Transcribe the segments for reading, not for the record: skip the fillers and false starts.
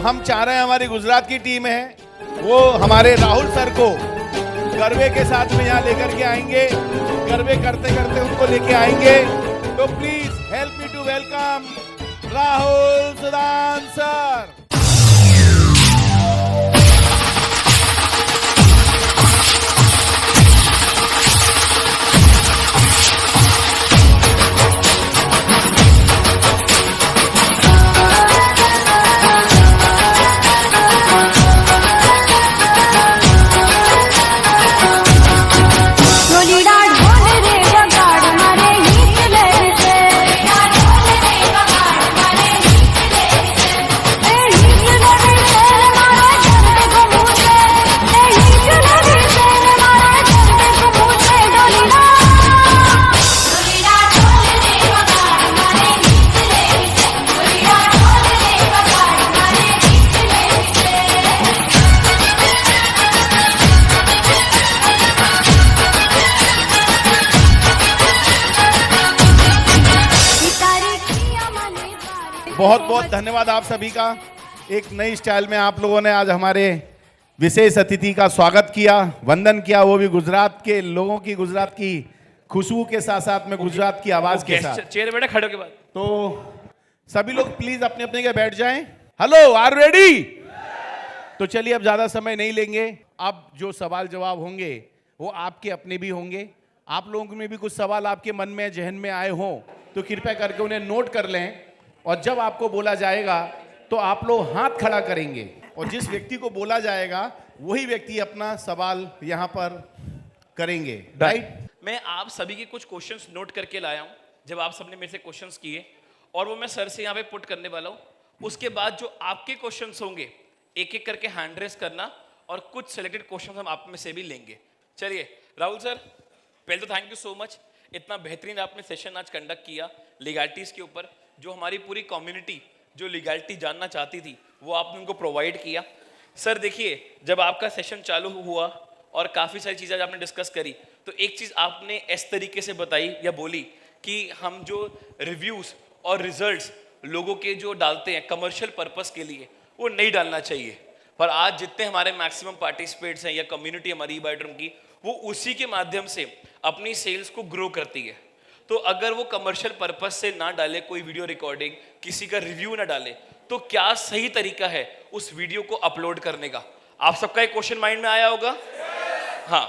हम चाह रहे हैं हमारी गुजरात की टीम है वो हमारे राहुल सर को गरबे के साथ में यहाँ लेकर के आएंगे, गरबे करते करते उनको लेके आएंगे। तो please help me to welcome Rahul Sudan sir. बहुत बहुत धन्यवाद आप सभी का। एक नई स्टाइल में आप लोगों ने आज हमारे विशेष अतिथि का स्वागत किया, वंदन किया, वो भी गुजरात के लोगों की, गुजरात की खुशबू के साथ साथ में गुजरात की आवाज के साथ। चेयर बैठे खड़े के बाद तो सभी लोग प्लीज अपने अपने के बैठ जाएं। Hello, are ready? तो चलिए अब ज्यादा समय नहीं लेंगे। अब जो सवाल जवाब होंगे वो आपके अपने भी होंगे। आप लोगों में भी कुछ सवाल आपके मन में जहन में आए हों तो कृपया करके उन्हें नोट कर लें, और जब आपको बोला जाएगा तो आप लोग हाथ खड़ा करेंगे और जिस व्यक्ति को बोला जाएगा वही व्यक्ति अपना सवाल यहाँ पर करेंगे। राइट? मैं आप सभी के कुछ क्वेश्चंस नोट करके लाया हूँ, जब आप सबने मेरे से क्वेश्चंस किए, और वो मैं सर से यहाँ पे पुट करने वाला हूँ। उसके बाद जो आपके क्वेश्चंस होंगे एक एक करके हैंड रेस करना, और कुछ सिलेक्टेड क्वेश्चंस हम आप में से भी लेंगे। चलिए राहुल सर, पहले तो थैंक यू सो मच, इतना बेहतरीन आपने सेशन आज कंडक्ट किया लीगैलिटीज के ऊपर। जो हमारी पूरी कम्युनिटी जो लीगैलिटी जानना चाहती थी वो आपने उनको प्रोवाइड किया। सर देखिए, जब आपका सेशन चालू हुआ और काफ़ी सारी चीज़ें आपने डिस्कस करी, तो एक चीज़ आपने इस तरीके से बताई या बोली कि हम जो रिव्यूज़ और रिजल्ट्स लोगों के जो डालते हैं कमर्शियल पर्पस के लिए, वो नहीं डालना चाहिए। पर आज जितने हमारे मैक्सिमम पार्टिसिपेट्स हैं या कम्युनिटी हमारी ई-बायोड्रम की, वो उसी के माध्यम से अपनी सेल्स को ग्रो करती है। तो अगर वो कमर्शियल पर्पस से ना डाले कोई वीडियो रिकॉर्डिंग, किसी का रिव्यू ना डाले, तो क्या सही तरीका है उस वीडियो को अपलोड करने का? आप सबका एक क्वेश्चन माइंड में आया होगा। हाँ,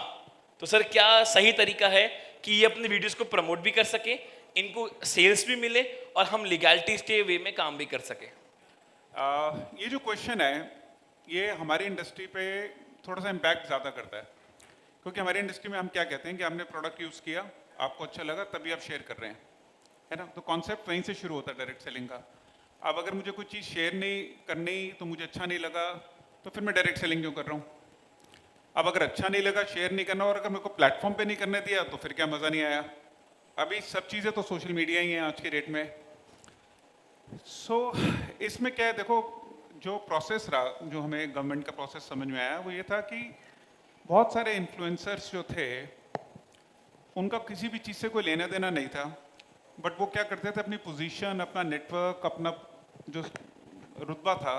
तो सर क्या सही तरीका है कि ये अपने वीडियोस को प्रमोट भी कर सके, इनको सेल्स भी मिले और हम लीगैलिटीज के वे में काम भी कर सके? ये जो क्वेश्चन है ये हमारी इंडस्ट्री पे थोड़ा सा इम्पैक्ट ज़्यादा करता है, क्योंकि हमारी इंडस्ट्री में हम क्या कहते हैं कि हमने प्रोडक्ट यूज़ किया, आपको अच्छा लगा, तभी आप शेयर कर रहे हैं, है ना? तो कॉन्सेप्ट वहीं से शुरू होता है डायरेक्ट सेलिंग का। अब अगर मुझे कोई चीज़ शेयर नहीं करनी तो मुझे अच्छा नहीं लगा, तो फिर मैं डायरेक्ट सेलिंग क्यों कर रहा हूँ? अब अगर अच्छा नहीं लगा, शेयर नहीं करना, और अगर मेरे को प्लेटफॉर्म पे नहीं करने दिया तो फिर क्या मज़ा नहीं आया? अभी सब चीज़ें तो सोशल मीडिया ही हैं आज के डेट में। सो इसमें क्या है, देखो जो प्रोसेस रहा, जो हमें गवर्नमेंट का प्रोसेस समझ में आया वो ये था कि बहुत सारे इन्फ्लुएंसर्स जो थे उनका किसी भी चीज़ से कोई लेना देना नहीं था, बट वो क्या करते थे, अपनी पोजीशन, अपना नेटवर्क, अपना जो रुतबा था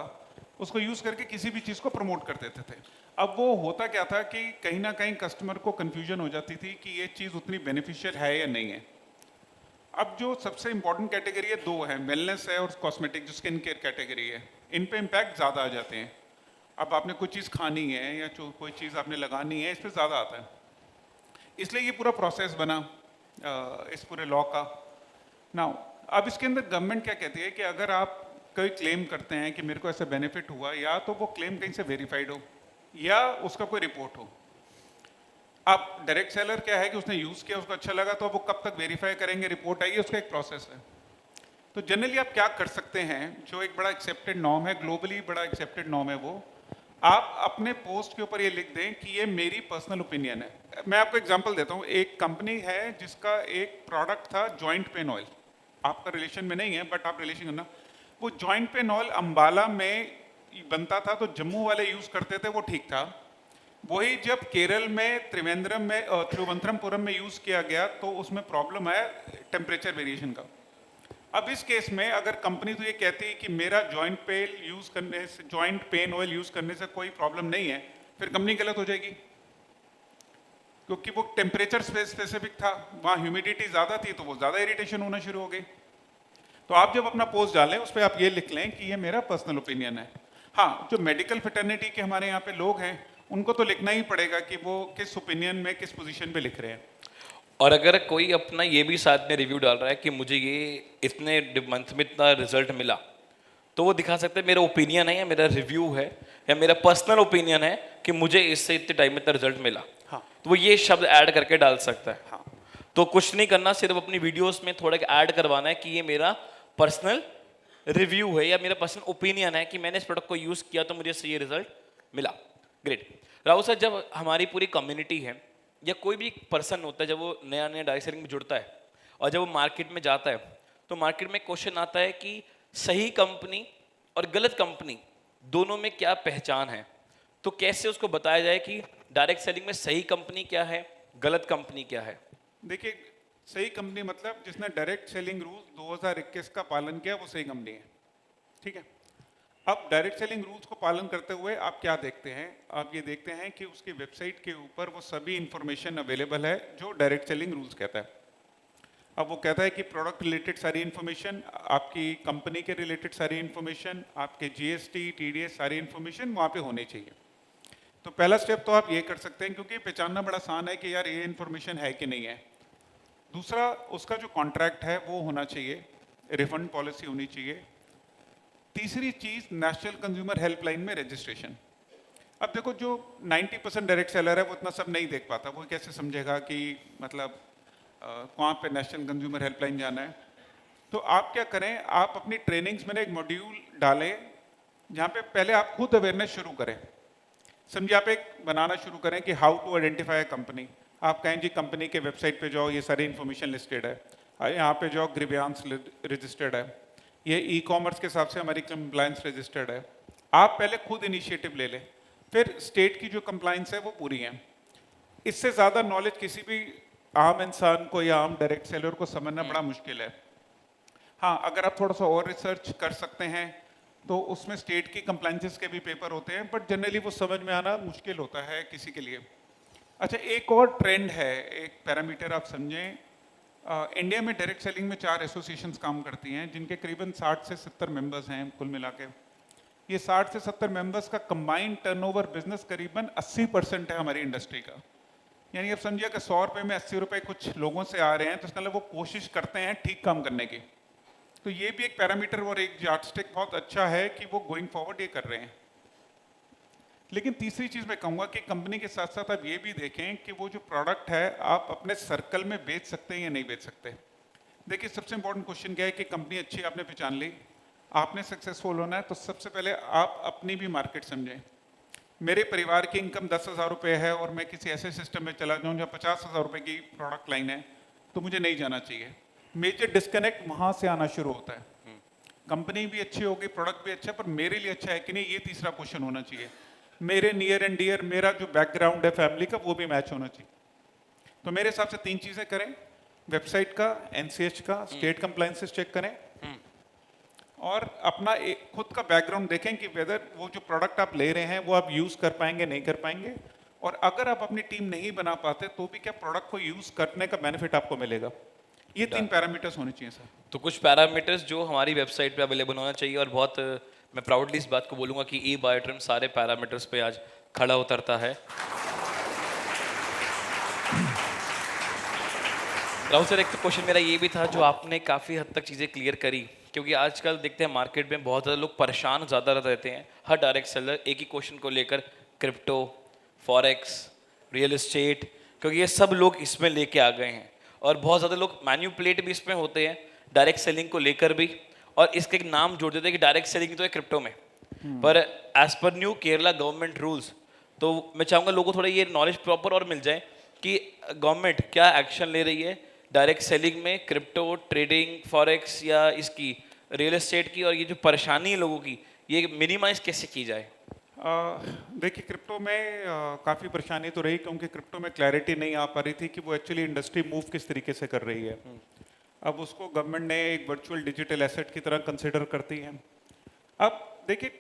उसको यूज़ करके किसी भी चीज़ को प्रमोट कर देते थे। अब वो होता क्या था कि कहीं ना कहीं कस्टमर को कन्फ्यूजन हो जाती थी कि ये चीज़ उतनी बेनिफिशियल है या नहीं है। अब जो सबसे इंपॉर्टेंट कैटेगरी है दो है, वेलनेस है और कॉस्मेटिक, जो स्किन केयर कैटेगरी है, इन पे इम्पैक्ट ज़्यादा आ जाते हैं। अब आपने कोई चीज़ खानी है या जो कोई चीज़ आपने लगानी है, इस पर ज़्यादा आता है, इसलिए ये पूरा प्रोसेस बना इस पूरे लॉ का। नाउ अब इसके अंदर गवर्नमेंट क्या कहती है कि अगर आप कोई क्लेम करते हैं कि मेरे को ऐसा बेनिफिट हुआ, या तो वो क्लेम कहीं से वेरीफाइड हो या उसका कोई रिपोर्ट हो। अब डायरेक्ट सेलर क्या है कि उसने यूज़ किया, उसको अच्छा लगा, तो वो कब तक वेरीफाई करेंगे, रिपोर्ट आएगी, उसका एक प्रोसेस है। तो जनरली आप क्या कर सकते हैं, जो एक बड़ा एक्सेप्टेड नॉर्म है, ग्लोबली बड़ा एक्सेप्टेड नॉर्म है, वो आप अपने पोस्ट के ऊपर ये लिख दें कि ये मेरी पर्सनल ओपिनियन है। मैं आपको एग्जांपल देता हूँ। एक कंपनी है जिसका एक प्रोडक्ट था जॉइंट पेन ऑयल, आपका रिलेशन में नहीं है बट आप रिलेशन करना। वो जॉइंट पेन ऑयल अंबाला में बनता था, तो जम्मू वाले यूज़ करते थे, वो ठीक था। वही जब केरल में त्रिवेंद्रम में तिरुवनंतपुरम में यूज़ किया गया तो उसमें प्रॉब्लम है टेम्परेचर वेरिएशन का। अब इस केस में अगर कंपनी तो ये कहती है कि मेरा जॉइंट पेन ऑयल यूज करने से कोई प्रॉब्लम नहीं है, फिर कंपनी गलत हो जाएगी, क्योंकि वो टेम्परेचर स्पेसिफिक था, वहाँ ह्यूमिडिटी ज़्यादा थी तो वो ज़्यादा इरिटेशन होना शुरू हो गई। तो आप जब अपना पोस्ट डालें उस पर आप ये लिख लें कि ये मेरा पर्सनल ओपिनियन है। हाँ, जो मेडिकल फ्रेटर्निटी के हमारे यहाँ पे लोग हैं उनको तो लिखना ही पड़ेगा कि वो किस ओपिनियन में किस पोजीशन पे लिख रहे हैं। और अगर कोई अपना ये भी साथ में रिव्यू डाल रहा है कि मुझे ये इतने मंथ में इतना रिजल्ट मिला, तो वो दिखा सकते हैं मेरा ओपिनियन है या मेरा रिव्यू है या मेरा पर्सनल ओपिनियन है कि मुझे इससे इतने टाइम में इतना रिजल्ट मिला। हाँ। तो वो ये शब्द ऐड करके डाल सकता है। हाँ। तो कुछ नहीं करना, सिर्फ अपनी वीडियोस में थोड़ा ऐड करवाना है कि ये मेरा पर्सनल रिव्यू है या मेरा पर्सनल ओपिनियन है कि मैंने इस प्रोडक्ट को यूज़ किया तो मुझे इससे ये रिजल्ट मिला। ग्रेट। राहुल सर, जब हमारी पूरी कम्युनिटी है या कोई भी पर्सन होता है, जब वो नया नया डायरेक्ट सेलिंग में जुड़ता है और जब वो मार्केट में जाता है तो मार्केट में क्वेश्चन आता है कि सही कंपनी और गलत कंपनी दोनों में क्या पहचान है। तो कैसे उसको बताया जाए कि डायरेक्ट सेलिंग में सही कंपनी क्या है, गलत कंपनी क्या है? देखिए, सही कंपनी मतलब जिसने डायरेक्ट सेलिंग रूल्स 2021 का पालन किया वो सही कंपनी है, ठीक है। अब डायरेक्ट सेलिंग रूल्स को पालन करते हुए आप क्या देखते हैं? आप ये देखते हैं कि उसकी वेबसाइट के ऊपर वो सभी इंफॉर्मेशन अवेलेबल है जो डायरेक्ट सेलिंग रूल्स कहता है। अब वो कहता है कि प्रोडक्ट रिलेटेड सारी इन्फॉर्मेशन, आपकी कंपनी के रिलेटेड सारी इन्फॉर्मेशन, आपके जीएसटी, टीडीएस सारी इन्फॉर्मेशन वहाँ पे होनी चाहिए। तो पहला स्टेप तो आप ये कर सकते हैं, क्योंकि पहचानना बड़ा आसान है कि यार ये इन्फॉर्मेशन है कि नहीं है। दूसरा, उसका जो कॉन्ट्रैक्ट है वो होना चाहिए, रिफंड पॉलिसी होनी चाहिए। तीसरी चीज़, नेशनल कंज्यूमर हेल्पलाइन में रजिस्ट्रेशन। अब देखो, जो 90% डायरेक्ट सेलर है वो इतना सब नहीं देख पाता, वो कैसे समझेगा कि मतलब कहाँ पे नेशनल कंज्यूमर हेल्पलाइन जाना है। तो आप क्या करें, आप अपनी ट्रेनिंग्स में एक मॉड्यूल डालें जहाँ पे पहले आप खुद अवेयरनेस शुरू करें। समझिए, आप एक बनाना शुरू करें कि how to identify a company. आप कहें जी कंपनी के वेबसाइट पे जाओ, ये सारी इन्फॉर्मेशन लिस्टेड है, यहाँ पे जाओ ग्रीवियांस रजिस्टर्ड है, ये ई कॉमर्स के हिसाब से हमारी कंप्लायंस रजिस्टर्ड है। आप पहले खुद इनिशिएटिव ले लें, फिर स्टेट की जो कंप्लायंस है वो पूरी है। इससे ज़्यादा नॉलेज किसी भी आम इंसान को या आम डायरेक्ट सेलर को समझना बड़ा मुश्किल है। हाँ, अगर आप थोड़ा सा और रिसर्च कर सकते हैं तो उसमें स्टेट की कंप्लायंसेस के भी पेपर होते हैं, बट जनरली वो समझ में आना मुश्किल होता है किसी के लिए। अच्छा, एक और ट्रेंड है, एक पैरामीटर आप समझें। इंडिया में डायरेक्ट सेलिंग में 4 एसोसिएशंस काम करती हैं जिनके करीबन 60 से 70 मेंबर्स हैं कुल मिला के। ये 60 से 70 मेंबर्स का कंबाइंड टर्नओवर बिजनेस करीबन 80% है हमारी इंडस्ट्री का। यानी आप समझिए कि 100 रुपये में 80 रुपये कुछ लोगों से आ रहे हैं, तो इसका मतलब वो कोशिश करते हैं ठीक काम करने की। तो ये भी एक पैरामीटर और एक यार्डस्टिक बहुत अच्छा है कि वो गोइंग फॉरवर्ड ये कर रहे हैं। लेकिन तीसरी चीज़ मैं कहूँगा कि कंपनी के साथ साथ आप ये भी देखें कि वो जो प्रोडक्ट है आप अपने सर्कल में बेच सकते हैं या नहीं बेच सकते। देखिए, सबसे इंपॉर्टेंट क्वेश्चन क्या है कि कंपनी अच्छी आपने पहचान ली, आपने सक्सेसफुल होना है, तो सबसे पहले आप अपनी भी मार्केट समझें। मेरे परिवार की इनकम 10,000 रुपये है और मैं किसी ऐसे सिस्टम में चला जाऊँ जहाँ 50,000 रुपये की प्रोडक्ट लाइन है, तो मुझे नहीं जाना चाहिए। मेजर डिस्कनेक्ट वहाँ से आना शुरू होता है। कंपनी भी अच्छी होगी, प्रोडक्ट भी अच्छा, पर मेरे लिए अच्छा है कि नहीं, ये तीसरा क्वेश्चन होना चाहिए। मेरे नियर एंड डियर, मेरा जो बैकग्राउंड है फैमिली का, वो भी मैच होना चाहिए। तो मेरे हिसाब से 3 चीज़ें करें, वेबसाइट का, एनसीएच का, स्टेट कंप्लायंसेस चेक करें और अपना खुद का बैकग्राउंड देखें कि वेदर वो जो प्रोडक्ट आप ले रहे हैं वो आप यूज़ कर पाएंगे नहीं कर पाएंगे, और अगर आप अपनी टीम नहीं बना पाते तो भी क्या प्रोडक्ट को यूज़ करने का बेनिफिट आपको मिलेगा। ये 3 पैरामीटर्स होने चाहिए सर। तो कुछ पैरामीटर्स जो हमारी वेबसाइट पे अवेलेबल होना चाहिए, और बहुत मैं प्राउडली इस बात को बोलूँगा कि ई बायोट्रिम सारे पैरामीटर्स पे आज खड़ा उतरता है। राहुल सर, एक तो क्वेश्चन मेरा ये भी था जो आपने काफ़ी हद तक चीज़ें क्लियर करी, क्योंकि आजकल देखते हैं मार्केट में बहुत ज़्यादा लोग परेशान ज़्यादा रहते हैं। हर डायरेक्ट सेलर एक ही क्वेश्चन को लेकर, क्रिप्टो, फॉरेक्स, रियल एस्टेट, क्योंकि ये सब लोग इसमें लेके आ गए हैं, और बहुत ज़्यादा लोग मैन्युपुलेट भी इसमें होते हैं डायरेक्ट सेलिंग को लेकर भी, और इसके एक नाम जोड़ देते हैं कि डायरेक्ट सेलिंग तो है क्रिप्टो में। पर as per new Kerala government rules, तो मैं चाहूँगा लोगों को थोड़ा ये नॉलेज प्रॉपर और मिल जाए कि गवर्नमेंट क्या एक्शन ले रही है डायरेक्ट सेलिंग में, क्रिप्टो ट्रेडिंग, फॉरेक्स या इसकी रियल एस्टेट की, और ये जो परेशानी है लोगों की, ये मिनिमाइज कैसे की जाए। देखिए, क्रिप्टो में काफ़ी परेशानी तो रही, क्योंकि क्रिप्टो में क्लैरिटी नहीं आ पा रही थी कि वो एक्चुअली इंडस्ट्री मूव किस तरीके से कर रही है। अब उसको गवर्नमेंट ने एक वर्चुअल डिजिटल एसेट की तरह कंसिडर करती है। अब देखिए,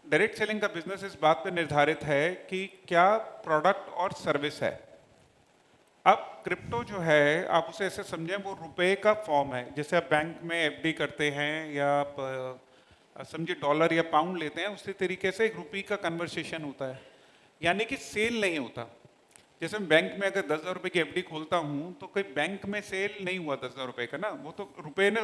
डायरेक्ट सेलिंग का बिजनेस इस बात पे निर्धारित है कि क्या प्रोडक्ट और सर्विस है। अब क्रिप्टो जो है, आप उसे ऐसे समझें, वो रुपए का फॉर्म है। जैसे आप बैंक में एफडी करते हैं या आप समझिए डॉलर या पाउंड लेते हैं, उसी तरीके से एक रुपये का कन्वर्सेशन होता है, यानी कि सेल नहीं होता। जैसे मैं बैंक में अगर 10,000 रुपये की एफडी खोलता हूँ तो कोई बैंक में सेल नहीं हुआ 10,000 रुपये का ना, वो तो रुपये ने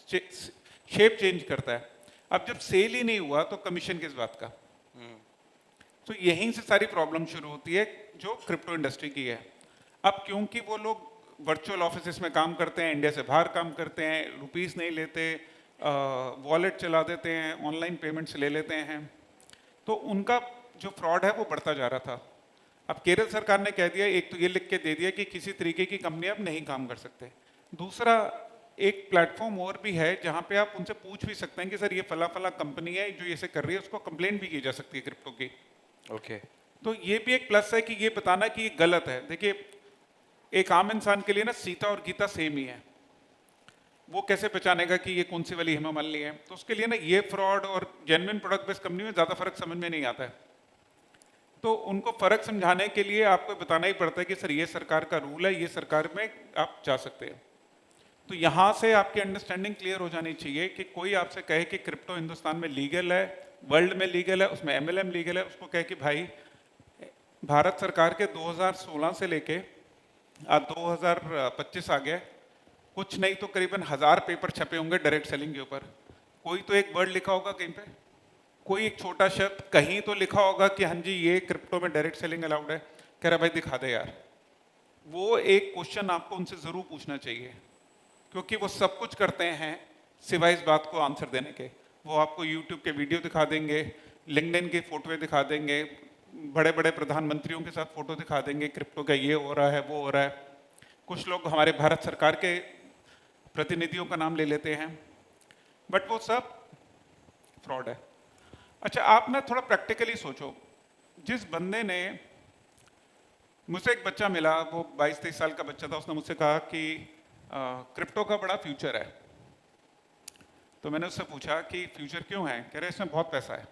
शेप चेंज करता है। अब जब सेल ही नहीं हुआ तो कमीशन किस बात का? तो यहीं से सारी प्रॉब्लम शुरू होती है जो क्रिप्टो इंडस्ट्री की है। अब क्योंकि वो लोग वर्चुअल ऑफिस में काम करते हैं, इंडिया से बाहर काम करते हैं, रुपीस नहीं लेते, वॉलेट चला देते हैं, ऑनलाइन पेमेंट्स ले लेते हैं, तो उनका जो फ्रॉड है वो बढ़ता जा रहा था। अब केरल सरकार ने कह दिया, एक तो ये लिख के दे दिया कि किसी तरीके की कंपनी अब नहीं काम कर सकते। दूसरा, एक प्लेटफॉर्म और भी है जहाँ पे आप उनसे पूछ भी सकते हैं कि सर ये फला फला कंपनी है जो ऐसे कर रही है, उसको कंप्लेंट भी की जा सकती है क्रिप्टो की। ओके। तो ये भी एक प्लस है कि ये बताना कि ये गलत है। देखिए, एक आम इंसान के लिए ना सीता और गीता सेम ही है, वो कैसे पहचानेगा कि ये कौन सी वाली हेमा मालिनी है? तो उसके लिए ना ये फ्रॉड और जेन्युइन प्रोडक्ट बेस्ड कंपनी में ज़्यादा फर्क समझ में नहीं आता है। तो उनको फर्क समझाने के लिए आपको बताना ही पड़ता है कि सर ये सरकार का रूल है, ये सरकार में आप जा सकते हैं। तो यहाँ से आपकी अंडरस्टैंडिंग क्लियर हो जानी चाहिए कि कोई आपसे कहे कि क्रिप्टो हिंदुस्तान में लीगल है, वर्ल्ड में लीगल है, उसमें MLM लीगल है, उसको कहे कि भाई भारत सरकार के 2016 से लेके आज 2025 आ गया, कुछ नहीं तो करीबन 1000 पेपर छपे होंगे डायरेक्ट सेलिंग के ऊपर। कोई तो एक वर्ड लिखा होगा कहीं पे, कोई एक छोटा शब्द कहीं तो लिखा होगा कि हाँ जी ये क्रिप्टो में डायरेक्ट सेलिंग अलाउड है। कह रहा भाई दिखा दे यार। वो एक क्वेश्चन आपको उनसे जरूर पूछना चाहिए, क्योंकि वो सब कुछ करते हैं सिवाय इस बात को आंसर देने के। वो आपको यूट्यूब के वीडियो दिखा देंगे, लिंक्डइन की फोटोएं दिखा देंगे, बड़े बड़े प्रधानमंत्रियों के साथ फोटो दिखा देंगे, क्रिप्टो का ये हो रहा है वो हो रहा है। कुछ लोग हमारे भारत सरकार के प्रतिनिधियों का नाम ले लेते हैं, बट वो सब फ्रॉड है। अच्छा, आप ना थोड़ा प्रैक्टिकली सोचो। जिस बंदे ने, मुझसे एक बच्चा मिला, वो 22-23 साल का बच्चा था, उसने मुझसे कहा कि क्रिप्टो का बड़ा फ्यूचर है। तो मैंने उससे पूछा कि फ्यूचर क्यों है? कह रहे इसमें बहुत पैसा है।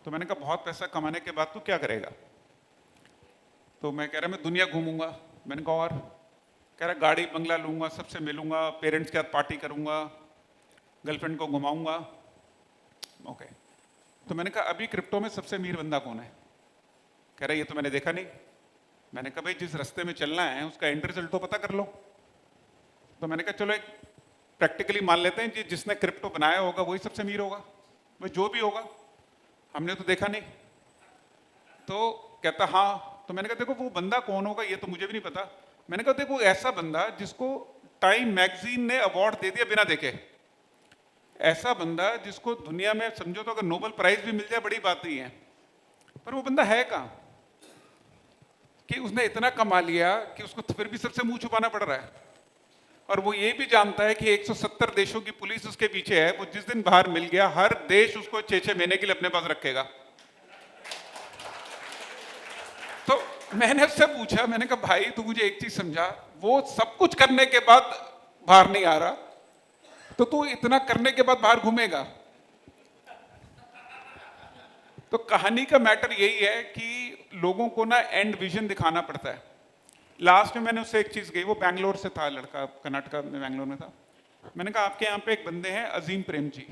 तो मैंने कहा बहुत पैसा कमाने के बाद तू क्या करेगा? तो मैं कह रहा मैं दुनिया घूमूंगा। मैंने कहा और? कह रहा गाड़ी बंगला लूंगा, सबसे मिलूंगा, पेरेंट्स के साथ पार्टी करूंगा, गर्लफ्रेंड को घुमाऊंगा। ओके। तो मैंने कहा अभी क्रिप्टो में सबसे अमीर बंदा कौन है? कह रहा ये तो मैंने देखा नहीं। मैंने कहा भाई जिस रास्ते में चलना है उसका एंड रिजल्ट तो पता कर लो। तो मैंने कहा चलो एक प्रैक्टिकली मान लेते हैं कि जिसने क्रिप्टो बनाया होगा वही सबसे अमीर होगा, वही जो भी होगा, हमने तो देखा नहीं। तो कहता हाँ। तो मैंने कहा देखो वो बंदा कौन होगा ये तो मुझे भी नहीं पता। मैंने कहा देखो ऐसा बंदा जिसको टाइम मैगजीन ने अवार्ड दे दिया बिना देखे, ऐसा बंदा जिसको दुनिया में समझो तो अगर नोबेल प्राइज भी मिल जाए बड़ी बात नहीं है, पर वो बंदा है कहाँ कि उसने इतना कमा लिया कि उसको फिर भी सबसे मुंह छुपाना पड़ रहा है। और वो ये भी जानता है कि 170 देशों की पुलिस उसके पीछे है, वो जिस दिन बाहर मिल गया हर देश उसको 6-6 महीने के लिए अपने पास रखेगा। तो मैंने उससे पूछा, मैंने कहा भाई तू मुझे एक चीज समझा, वो सब कुछ करने के बाद बाहर नहीं आ रहा तो तू इतना करने के बाद बाहर घूमेगा? तो कहानी का मैटर यही है कि लोगों को ना एंड विजन दिखाना पड़ता है। लास्ट में मैंने उससे एक चीज कही, वो बैंगलोर से था लड़का, कर्नाटका में बैंगलोर में था। मैंने कहा आपके यहाँ पे एक बंदे हैं अजीम प्रेम जी,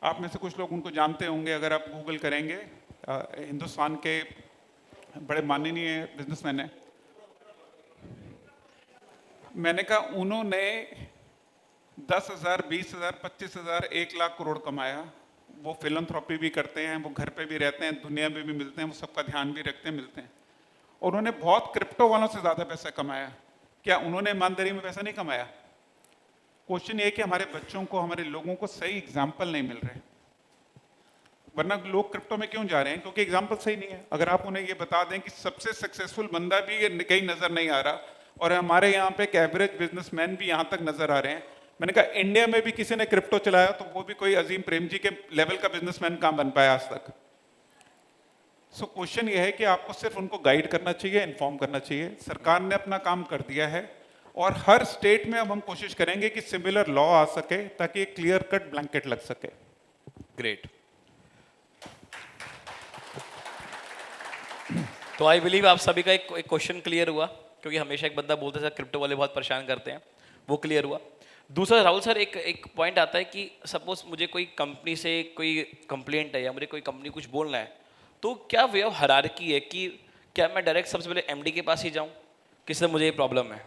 आप में से कुछ लोग उनको जानते होंगे अगर आप गूगल करेंगे। हिंदुस्तान के बड़े माननीय बिजनेसमैन है। मैंने कहा उन्होंने 10,000, 20,000, 25,000, 1 लाख करोड़ कमाया। वो फिलंथ्रॉपी भी करते हैं, वो घर पे भी रहते हैं, दुनिया में भी मिलते हैं, वो सबका ध्यान भी रखते हैं, मिलते हैं। और उन्होंने बहुत क्रिप्टो वालों से ज़्यादा पैसा कमाया। क्या उन्होंने ईमानदारी में पैसा नहीं कमाया? क्वेश्चन ये है कि हमारे बच्चों को, हमारे लोगों को सही एग्जाम्पल नहीं मिल रहे, वरना लोग क्रिप्टो में क्यों जा रहे हैं? क्योंकि एग्जाम्पल सही नहीं है। अगर आप उन्हें ये बता दें कि सबसे सक्सेसफुल बंदा भी कहीं नज़र नहीं आ रहा और हमारे यहाँ पे एक एवरेज बिजनेसमैन भी यहाँ तक नज़र आ रहे हैं। मैंने कहा इंडिया में भी किसी ने क्रिप्टो चलाया तो वो भी कोई अजीम प्रेम जी के लेवल का बिजनेसमैन कहाँ बन पाया आज तक। सो क्वेश्चन ये है कि आपको सिर्फ उनको गाइड करना चाहिए, इन्फॉर्म करना चाहिए। सरकार ने अपना काम कर दिया है, और हर स्टेट में अब हम कोशिश करेंगे कि सिमिलर लॉ आ सके ताकि एक क्लियर कट ब्लैंकेट लग सके। ग्रेट। तो आई बिलीव आप सभी का एक क्वेश्चन क्लियर हुआ, क्योंकि हमेशा एक बंदा बोलता था क्रिप्टो वाले बहुत परेशान करते हैं, वो क्लियर हुआ। दूसरा राहुल सर, एक पॉइंट आता है कि सपोज मुझे कोई कंपनी से कोई कंप्लेंट है या मुझे कोई कंपनी कुछ बोलना है, तो क्या वे ऑफ हायरार्की है कि क्या मैं डायरेक्ट सबसे पहले एमडी के पास ही जाऊं कि सर मुझे ये प्रॉब्लम है,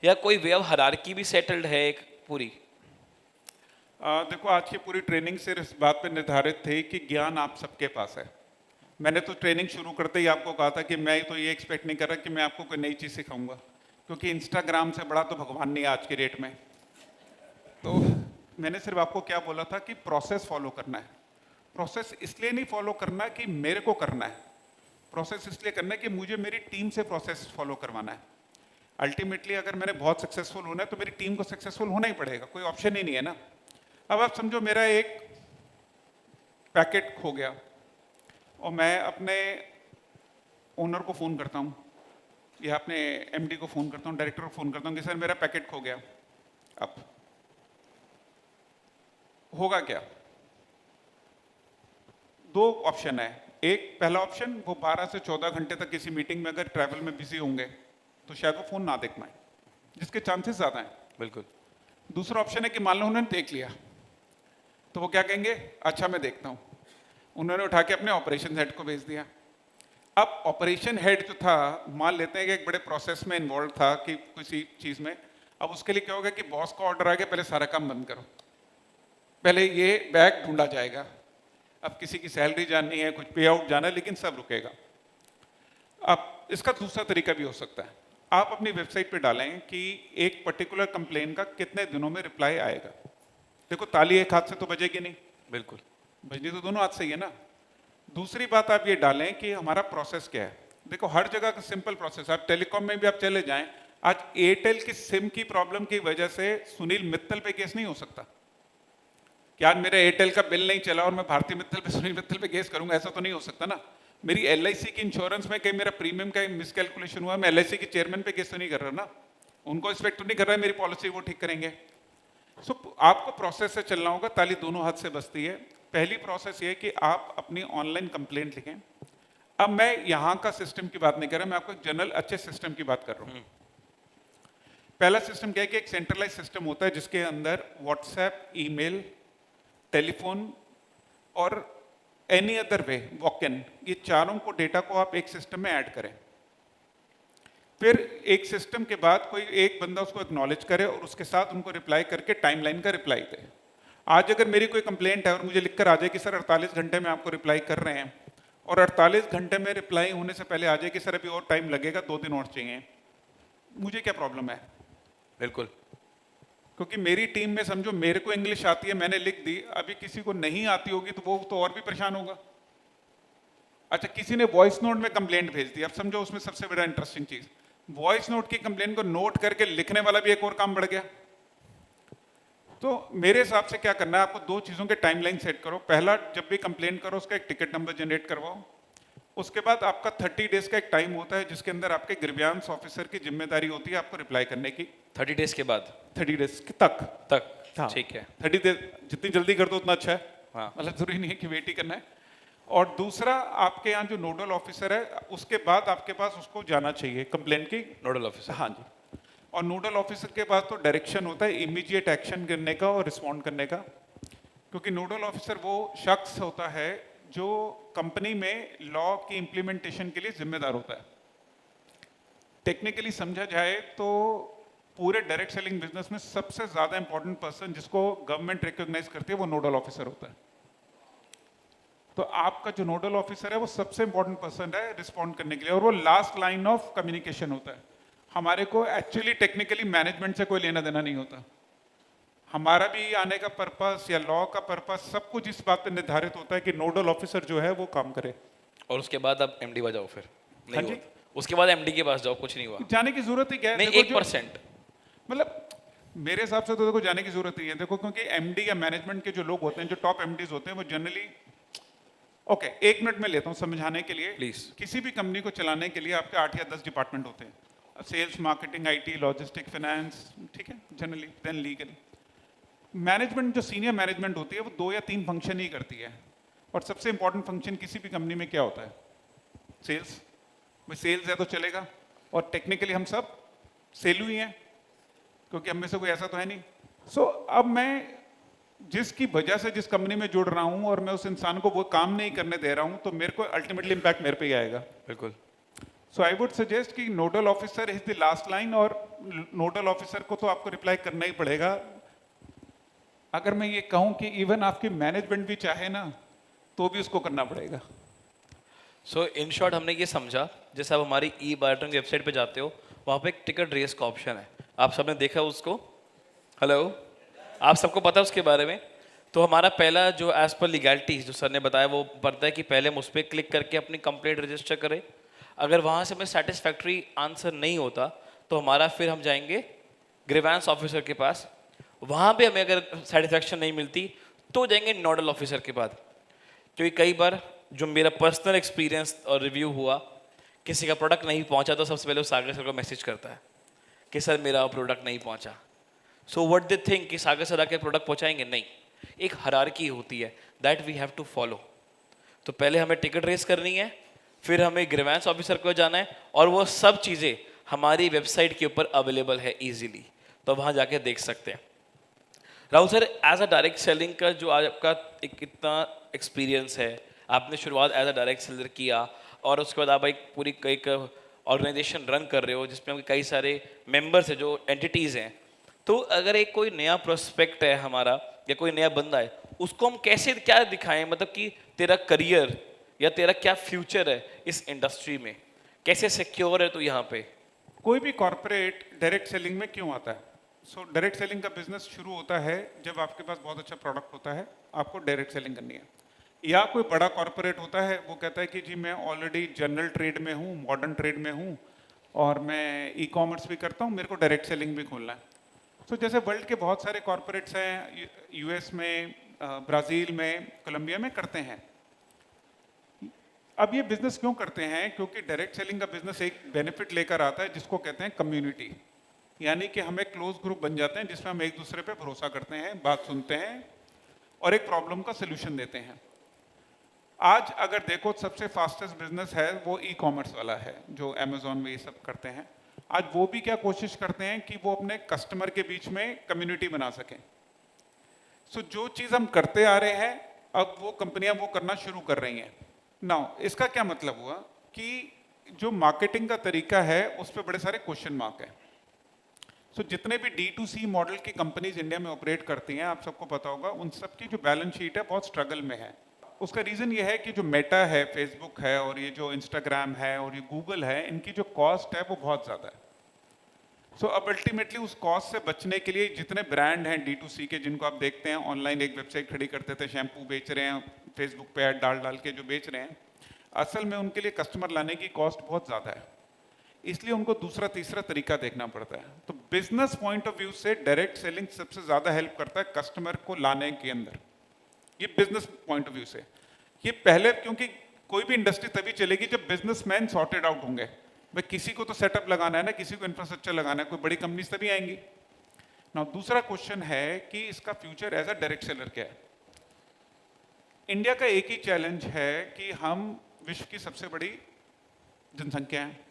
या कोई वे ऑफ हायरार्की भी सेटल्ड है एक पूरी? देखो, आज की पूरी ट्रेनिंग सिर्फ इस बात पे निर्धारित थी कि ज्ञान आप सबके पास है। मैंने तो ट्रेनिंग शुरू करते ही आपको कहा था कि मैं तो ये एक्सपेक्ट नहीं कर रहा कि मैं आपको कोई नई चीज़ सिखाऊंगा, क्योंकि इंस्टाग्राम से बड़ा तो भगवान नहीं है आज की डेट में। तो मैंने सिर्फ आपको क्या बोला था कि प्रोसेस फॉलो करना है। प्रोसेस इसलिए नहीं फॉलो करना कि मेरे को करना है, प्रोसेस इसलिए करना है कि मुझे मेरी टीम से प्रोसेस फॉलो करवाना है। अल्टीमेटली अगर मैंने बहुत सक्सेसफुल होना है तो मेरी टीम को सक्सेसफुल होना ही पड़ेगा, कोई ऑप्शन ही नहीं है ना। अब आप समझो मेरा एक पैकेट खो गया और मैं अपने ओनर को फ़ोन करता हूँ या अपने एमडी को फ़ोन करता हूँ, डायरेक्टर को फ़ोन करता हूँ कि सर मेरा पैकेट खो गया। अब होगा क्या? दो ऑप्शन है। एक पहला ऑप्शन, वो 12 से 14 घंटे तक किसी मीटिंग में अगर ट्रैवल में बिजी होंगे तो शायद वो फ़ोन ना देख पाए, जिसके चांसेस ज़्यादा हैं। बिल्कुल। दूसरा ऑप्शन है कि मान लो उन्होंने देख लिया तो वो क्या कहेंगे, अच्छा मैं देखता हूँ। उन्होंने उठा के अपने ऑपरेशन हेड को भेज दिया। अब ऑपरेशन हेड जो था, मान लेते हैं कि एक बड़े प्रोसेस में इन्वॉल्व था कि किसी चीज़ में, अब उसके लिए क्या होगा कि बॉस का ऑर्डर आ गया, पहले सारा काम बंद करो, पहले ये बैग ढूंढा जाएगा। अब किसी की सैलरी जाननी है, कुछ पे आउट जाना है, लेकिन सब रुकेगा। अब इसका दूसरा तरीका भी हो सकता है, आप अपनी वेबसाइट पे डालें कि एक पर्टिकुलर कंप्लेन का कितने दिनों में रिप्लाई आएगा। देखो, ताली एक हाथ से तो बजेगी नहीं, बिल्कुल बजनी तो दोनों हाथ से ही है ना। दूसरी बात आप ये डालें कि हमारा प्रोसेस क्या है। देखो, हर जगह का सिंपल प्रोसेस, आप टेलीकॉम में भी आप चले जाएं, आज एयरटेल की सिम की प्रॉब्लम की वजह से सुनील मित्तल पे केस नहीं हो सकता कि आज मेरा एयरटेल का बिल नहीं चला और मैं भारतीय मित्तल पे, सुनील मित्तल पे केस करूंगा, ऐसा तो नहीं हो सकता ना। मेरी एलआईसी की इंश्योरेंस में कहीं मेरा प्रीमियम का मिसकैलकुलेशन हुआ, मैं एलआईसी के चेयरमैन पे केस तो नहीं कर रहा ना, उनको एक्सपेक्ट तो नहीं कर रहा है मेरी पॉलिसी वो ठीक करेंगे। सो आपको प्रोसेस से चलना होगा, ताली दोनों हाथ से बजती है। पहली प्रोसेस ये है कि आप अपनी ऑनलाइन कंप्लेंट लिखें। अब मैं यहाँ का सिस्टम की बात नहीं कर रहा, मैं आपको एक जनरल अच्छे सिस्टम की बात कर रहा हूँ। पहला सिस्टम क्या है कि एक सेंट्रलाइज सिस्टम होता है जिसके अंदर व्हाट्सएप, ईमेल, टेलीफोन और any other way, walk in, ये चारों को डेटा को आप एक सिस्टम में ऐड करें। फिर एक सिस्टम के बाद कोई एक बंदा उसको एक्नॉलेज करे और उसके साथ उनको रिप्लाई करके टाइमलाइन का रिप्लाई दे। आज अगर मेरी कोई कंप्लेंट है और मुझे लिखकर आ जाए कि सर 48 घंटे में आपको रिप्लाई कर रहे हैं, और 48 घंटे में रिप्लाई होने से पहले आ जाए कि सर अभी और टाइम लगेगा, 2 दिन और चाहिए, मुझे क्या प्रॉब्लम है? बिल्कुल। क्योंकि मेरी टीम में समझो मेरे को इंग्लिश आती है, मैंने लिख दी, अभी किसी को नहीं आती होगी तो वो तो और भी परेशान होगा। अच्छा, किसी ने वॉइस नोट में कंप्लेंट भेज दी, अब समझो उसमें सबसे बड़ा इंटरेस्टिंग चीज, वॉइस नोट की कंप्लेंट को नोट करके लिखने वाला भी एक और काम बढ़ गया। तो मेरे हिसाब से क्या करना है, आपको 2 चीजों के टाइमलाइन सेट करो। पहला, जब भी कंप्लेंट करो उसका एक टिकट नंबर जनरेट करवाओ। उसके बाद आपका 30 डेज का एक टाइम होता है जिसके अंदर आपके ग्रीवियांस ऑफिसर की जिम्मेदारी होती है आपको रिप्लाई करने की। 30 डेज के बाद? 30 डेज तक। हाँ, ठीक है। 30 डेज जितनी जल्दी कर दो उतना अच्छा है। हाँ। मतलब जरूरी नहीं है कि वेट ही करना है। और दूसरा, आपके यहाँ जो नोडल ऑफिसर है उसके बाद आपके पास उसको जाना चाहिए कंप्लेंट की। Nodal officer? हाँ जी। और नोडल ऑफिसर के पास तो डायरेक्शन होता है इमीडिएट एक्शन करने का और रिस्पॉन्ड करने का, क्योंकि नोडल ऑफिसर वो शख्स होता है जो कंपनी में लॉ की इंप्लीमेंटेशन के लिए जिम्मेदार होता है। टेक्निकली समझा जाए तो पूरे डायरेक्ट सेलिंग बिजनेस में सबसे ज्यादा इंपॉर्टेंट पर्सन जिसको गवर्नमेंट रिकॉग्नाइज करती है वो नोडल ऑफिसर होता है। तो आपका जो नोडल ऑफिसर है वो सबसे इंपॉर्टेंट पर्सन है रिस्पॉन्ड करने के लिए, और वो लास्ट लाइन ऑफ कम्युनिकेशन होता है। हमारे को एक्चुअली टेक्निकली मैनेजमेंट से कोई लेना देना नहीं होता। हमारा भी आने का पर्पस या लॉ का पर्पस सब कुछ इस बात पे निर्धारित होता है कि नोडल ऑफिसर जो है वो काम करे। और उसके बाद आप एमडी पर जाओ फिर? हाँ नहीं जी। हुआ। उसके बाद एमडी के पास जाओ, कुछ नहीं हुआ? जाने की जरूरत ही क्या है? नहीं, देखो 1%। मतलब मेरे हिसाब से तो देखो जाने की जरूरत नहीं है। देखो, क्योंकि एमडी या मैनेजमेंट के जो लोग होते हैं, जो टॉप एमडीज होते हैं, वो जनरली ओके 1 मिनट में लेता हूँ समझाने के लिए। Please. किसी भी कंपनी को चलाने के लिए आपके 8 या 10 डिपार्टमेंट होते हैं। Sales, marketing, IT, logistic, finance, ठीक है, जनरली, देन लीगल। मैनेजमेंट, जो सीनियर मैनेजमेंट होती है, वो 2 या 3 फंक्शन ही करती है। और सबसे इंपॉर्टेंट फंक्शन किसी भी कंपनी में क्या होता है? सेल्स। भाई सेल्स है तो चलेगा, और टेक्निकली हम सब सेलू ही हैं, क्योंकि हम में से कोई ऐसा तो है नहीं। सो अब मैं जिसकी वजह से जिस कंपनी में जुड़ रहा हूं और मैं उस इंसान को वो काम नहीं करने दे रहा हूं, तो मेरे को अल्टीमेटली इम्पैक्ट मेरे पे ही आएगा। बिल्कुल। सो आई वुड सजेस्ट कि nodal officer is the last line, और नोडल ऑफिसर को तो आपको रिप्लाई करना ही पड़ेगा। अगर मैं ये कहूं कि इवन आपकी मैनेजमेंट भी चाहे ना, तो भी उसको करना पड़ेगा। सो इन शॉर्ट हमने ये समझा, जैसे आप हमारी ई बायोटेक की वेबसाइट पे जाते हो, वहाँ पे एक टिकट रेस का ऑप्शन है, आप सबने देखा उसको? हेलो, आप सबको पता है उसके बारे में? तो हमारा पहला जो एज पर लीगैलिटी जो सर ने बताया वो पड़ता है कि पहले हम उस पर क्लिक करके अपनी कंप्लेंट रजिस्टर करें। अगर वहाँ से हमें सेटिस्फैक्ट्री आंसर नहीं होता तो हमारा फिर हम जाएंगे ग्रीवेंस ऑफिसर के पास, वहाँ पे हमें अगर सेटिस्फैक्शन नहीं मिलती तो जाएंगे नोडल ऑफिसर के पास। क्योंकि कई बार जो मेरा पर्सनल एक्सपीरियंस और रिव्यू हुआ, किसी का प्रोडक्ट नहीं पहुंचा तो सबसे पहले वो सागर सर को मैसेज करता है कि सर मेरा प्रोडक्ट नहीं पहुंचा। सो व्हाट दे थिंक कि सागर सर आके प्रोडक्ट पहुंचाएंगे? नहीं, एक हायरार्की होती है that we have to follow. तो पहले हमें टिकट रेस करनी है, फिर हमें ग्रीवेंस ऑफिसर को जाना है, और वो सब चीज़ें हमारी वेबसाइट के ऊपर अवेलेबल है ईजिली, तो वहाँ जाके देख सकते हैं। Rahul sir, as a direct selling का जो आज आपका एक इतना एक्सपीरियंस है, आपने शुरुआत एज अ डायरेक्ट सेलर किया और उसके बाद आप एक पूरी एक ऑर्गेनाइजेशन रन कर रहे हो जिसमें आपके कई सारे मेंबर्स हैं, जो एंटिटीज़ हैं। तो अगर एक कोई नया प्रोस्पेक्ट है हमारा या कोई नया बंदा है, उसको हम कैसे क्या दिखाएं, मतलब कि तेरा करियर या तेरा क्या फ्यूचर है इस इंडस्ट्री में, कैसे सिक्योर है तू यहाँ पे? कोई भी कॉर्पोरेट डायरेक्ट सेलिंग में क्यों आता है? सो डायरेक्ट सेलिंग का बिजनेस शुरू होता है जब आपके पास बहुत अच्छा प्रोडक्ट होता है, आपको डायरेक्ट सेलिंग करनी है। या कोई बड़ा कॉर्पोरेट होता है, वो कहता है कि जी मैं ऑलरेडी जनरल ट्रेड में हूँ, मॉडर्न ट्रेड में हूँ, और मैं ई कॉमर्स भी करता हूँ, मेरे को डायरेक्ट सेलिंग भी खोलना है। सो जैसे वर्ल्ड के बहुत सारे कॉर्पोरेट्स हैं, यूएस में, ब्राज़ील में, कोलंबिया में करते हैं। अब ये बिजनेस क्यों करते हैं? क्योंकि डायरेक्ट सेलिंग का बिजनेस एक बेनिफिट लेकर आता है जिसको कहते हैं कम्युनिटी, यानी कि हम एक क्लोज ग्रुप बन जाते हैं जिसमें हम एक दूसरे पे भरोसा करते हैं, बात सुनते हैं और एक प्रॉब्लम का सोल्यूशन देते हैं। आज अगर देखो सबसे फास्टेस्ट बिजनेस है वो ई कॉमर्स वाला है, जो अमेजोन में ये सब करते हैं। आज वो भी क्या कोशिश करते हैं कि वो अपने कस्टमर के बीच में कम्युनिटी बना सकें। सो जो चीज़ हम करते आ रहे हैं, अब वो कंपनियां वो करना शुरू कर रही हैं। नाउ इसका क्या मतलब हुआ कि जो मार्केटिंग का तरीका है उस पर बड़े सारे क्वेश्चन मार्क है। सो जितने भी D2C मॉडल की कंपनीज इंडिया में ऑपरेट करती हैं, आप सबको पता होगा, उन सब की जो बैलेंस शीट है बहुत स्ट्रगल में है। उसका रीज़न ये है कि जो मेटा है, फेसबुक है, और ये जो इंस्टाग्राम है और ये गूगल है, इनकी जो कॉस्ट है वो बहुत ज़्यादा है। सो अब अल्टीमेटली उस कॉस्ट से बचने के लिए जितने ब्रांड हैं D2C के, जिनको आप देखते हैं ऑनलाइन एक वेबसाइट खड़ी करते थे, शैम्पू बेच रहे हैं, फेसबुक पे ऐड डाल डाल के जो बेच रहे हैं, असल में उनके लिए कस्टमर लाने की कॉस्ट बहुत ज़्यादा है। इसलिए उनको दूसरा तीसरा तरीका देखना पड़ता है। तो बिजनेस पॉइंट ऑफ व्यू से डायरेक्ट सेलिंग सबसे ज़्यादा हेल्प करता है कस्टमर को लाने के अंदर। ये बिजनेस पॉइंट ऑफ व्यू से ये पहले, क्योंकि कोई भी इंडस्ट्री तभी चलेगी जब बिजनेसमैन सॉर्टेड आउट होंगे। भाई किसी को तो सेटअप लगाना है ना, किसी को इंफ्रास्ट्रक्चर लगाना है, कोई बड़ी कंपनीज तभी आएंगी ना। दूसरा क्वेश्चन है कि इसका future as a direct seller क्या है। इंडिया का एक ही चैलेंज है कि हम विश्व की सबसे बड़ी जनसंख्या है।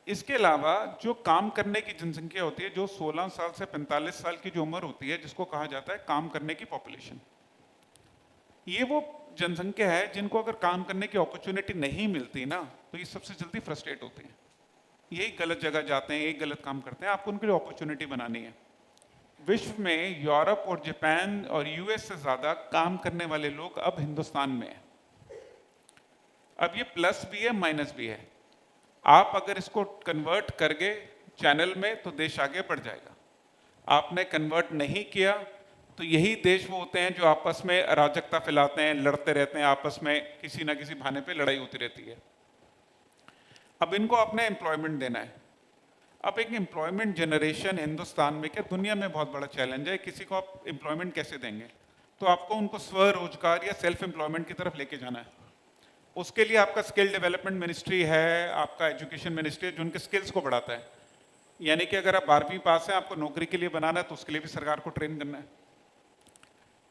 इसके अलावा जो काम करने की जनसंख्या होती है, जो 16 साल से 45 साल की जो उम्र होती है, जिसको कहा जाता है काम करने की पॉपुलेशन, ये वो जनसंख्या है जिनको अगर काम करने की अपॉर्चुनिटी नहीं मिलती ना, तो ये सबसे जल्दी फ्रस्ट्रेट होते हैं, यही गलत जगह जाते हैं, यही गलत काम करते हैं। आपको उनके लिए अपॉर्चुनिटी बनानी है। विश्व में यूरोप और जापान और यूएस से ज़्यादा काम करने वाले लोग अब हिंदुस्तान में हैं। अब ये प्लस भी है, माइनस भी है। आप अगर इसको कन्वर्ट कर गए चैनल में तो देश आगे बढ़ जाएगा। आपने कन्वर्ट नहीं किया तो यही देश वो होते हैं जो आपस में अराजकता फैलाते हैं, लड़ते रहते हैं, आपस में किसी ना किसी बहाने पे लड़ाई होती रहती है। अब इनको आपने एम्प्लॉयमेंट देना है। अब एक एम्प्लॉयमेंट जनरेशन हिंदुस्तान में, क्या दुनिया में बहुत बड़ा चैलेंज है। किसी को आप एम्प्लॉयमेंट कैसे देंगे? तो आपको उनको स्वरोजगार या सेल्फ एम्प्लॉयमेंट की तरफ लेके जाना है। उसके लिए आपका स्किल डेवलपमेंट मिनिस्ट्री है, आपका एजुकेशन मिनिस्ट्री है, जो उनके स्किल्स को बढ़ाता है। यानी कि अगर आप 12वीं पास हैं, आपको नौकरी के लिए बनाना है, तो उसके लिए भी सरकार को ट्रेन करना है।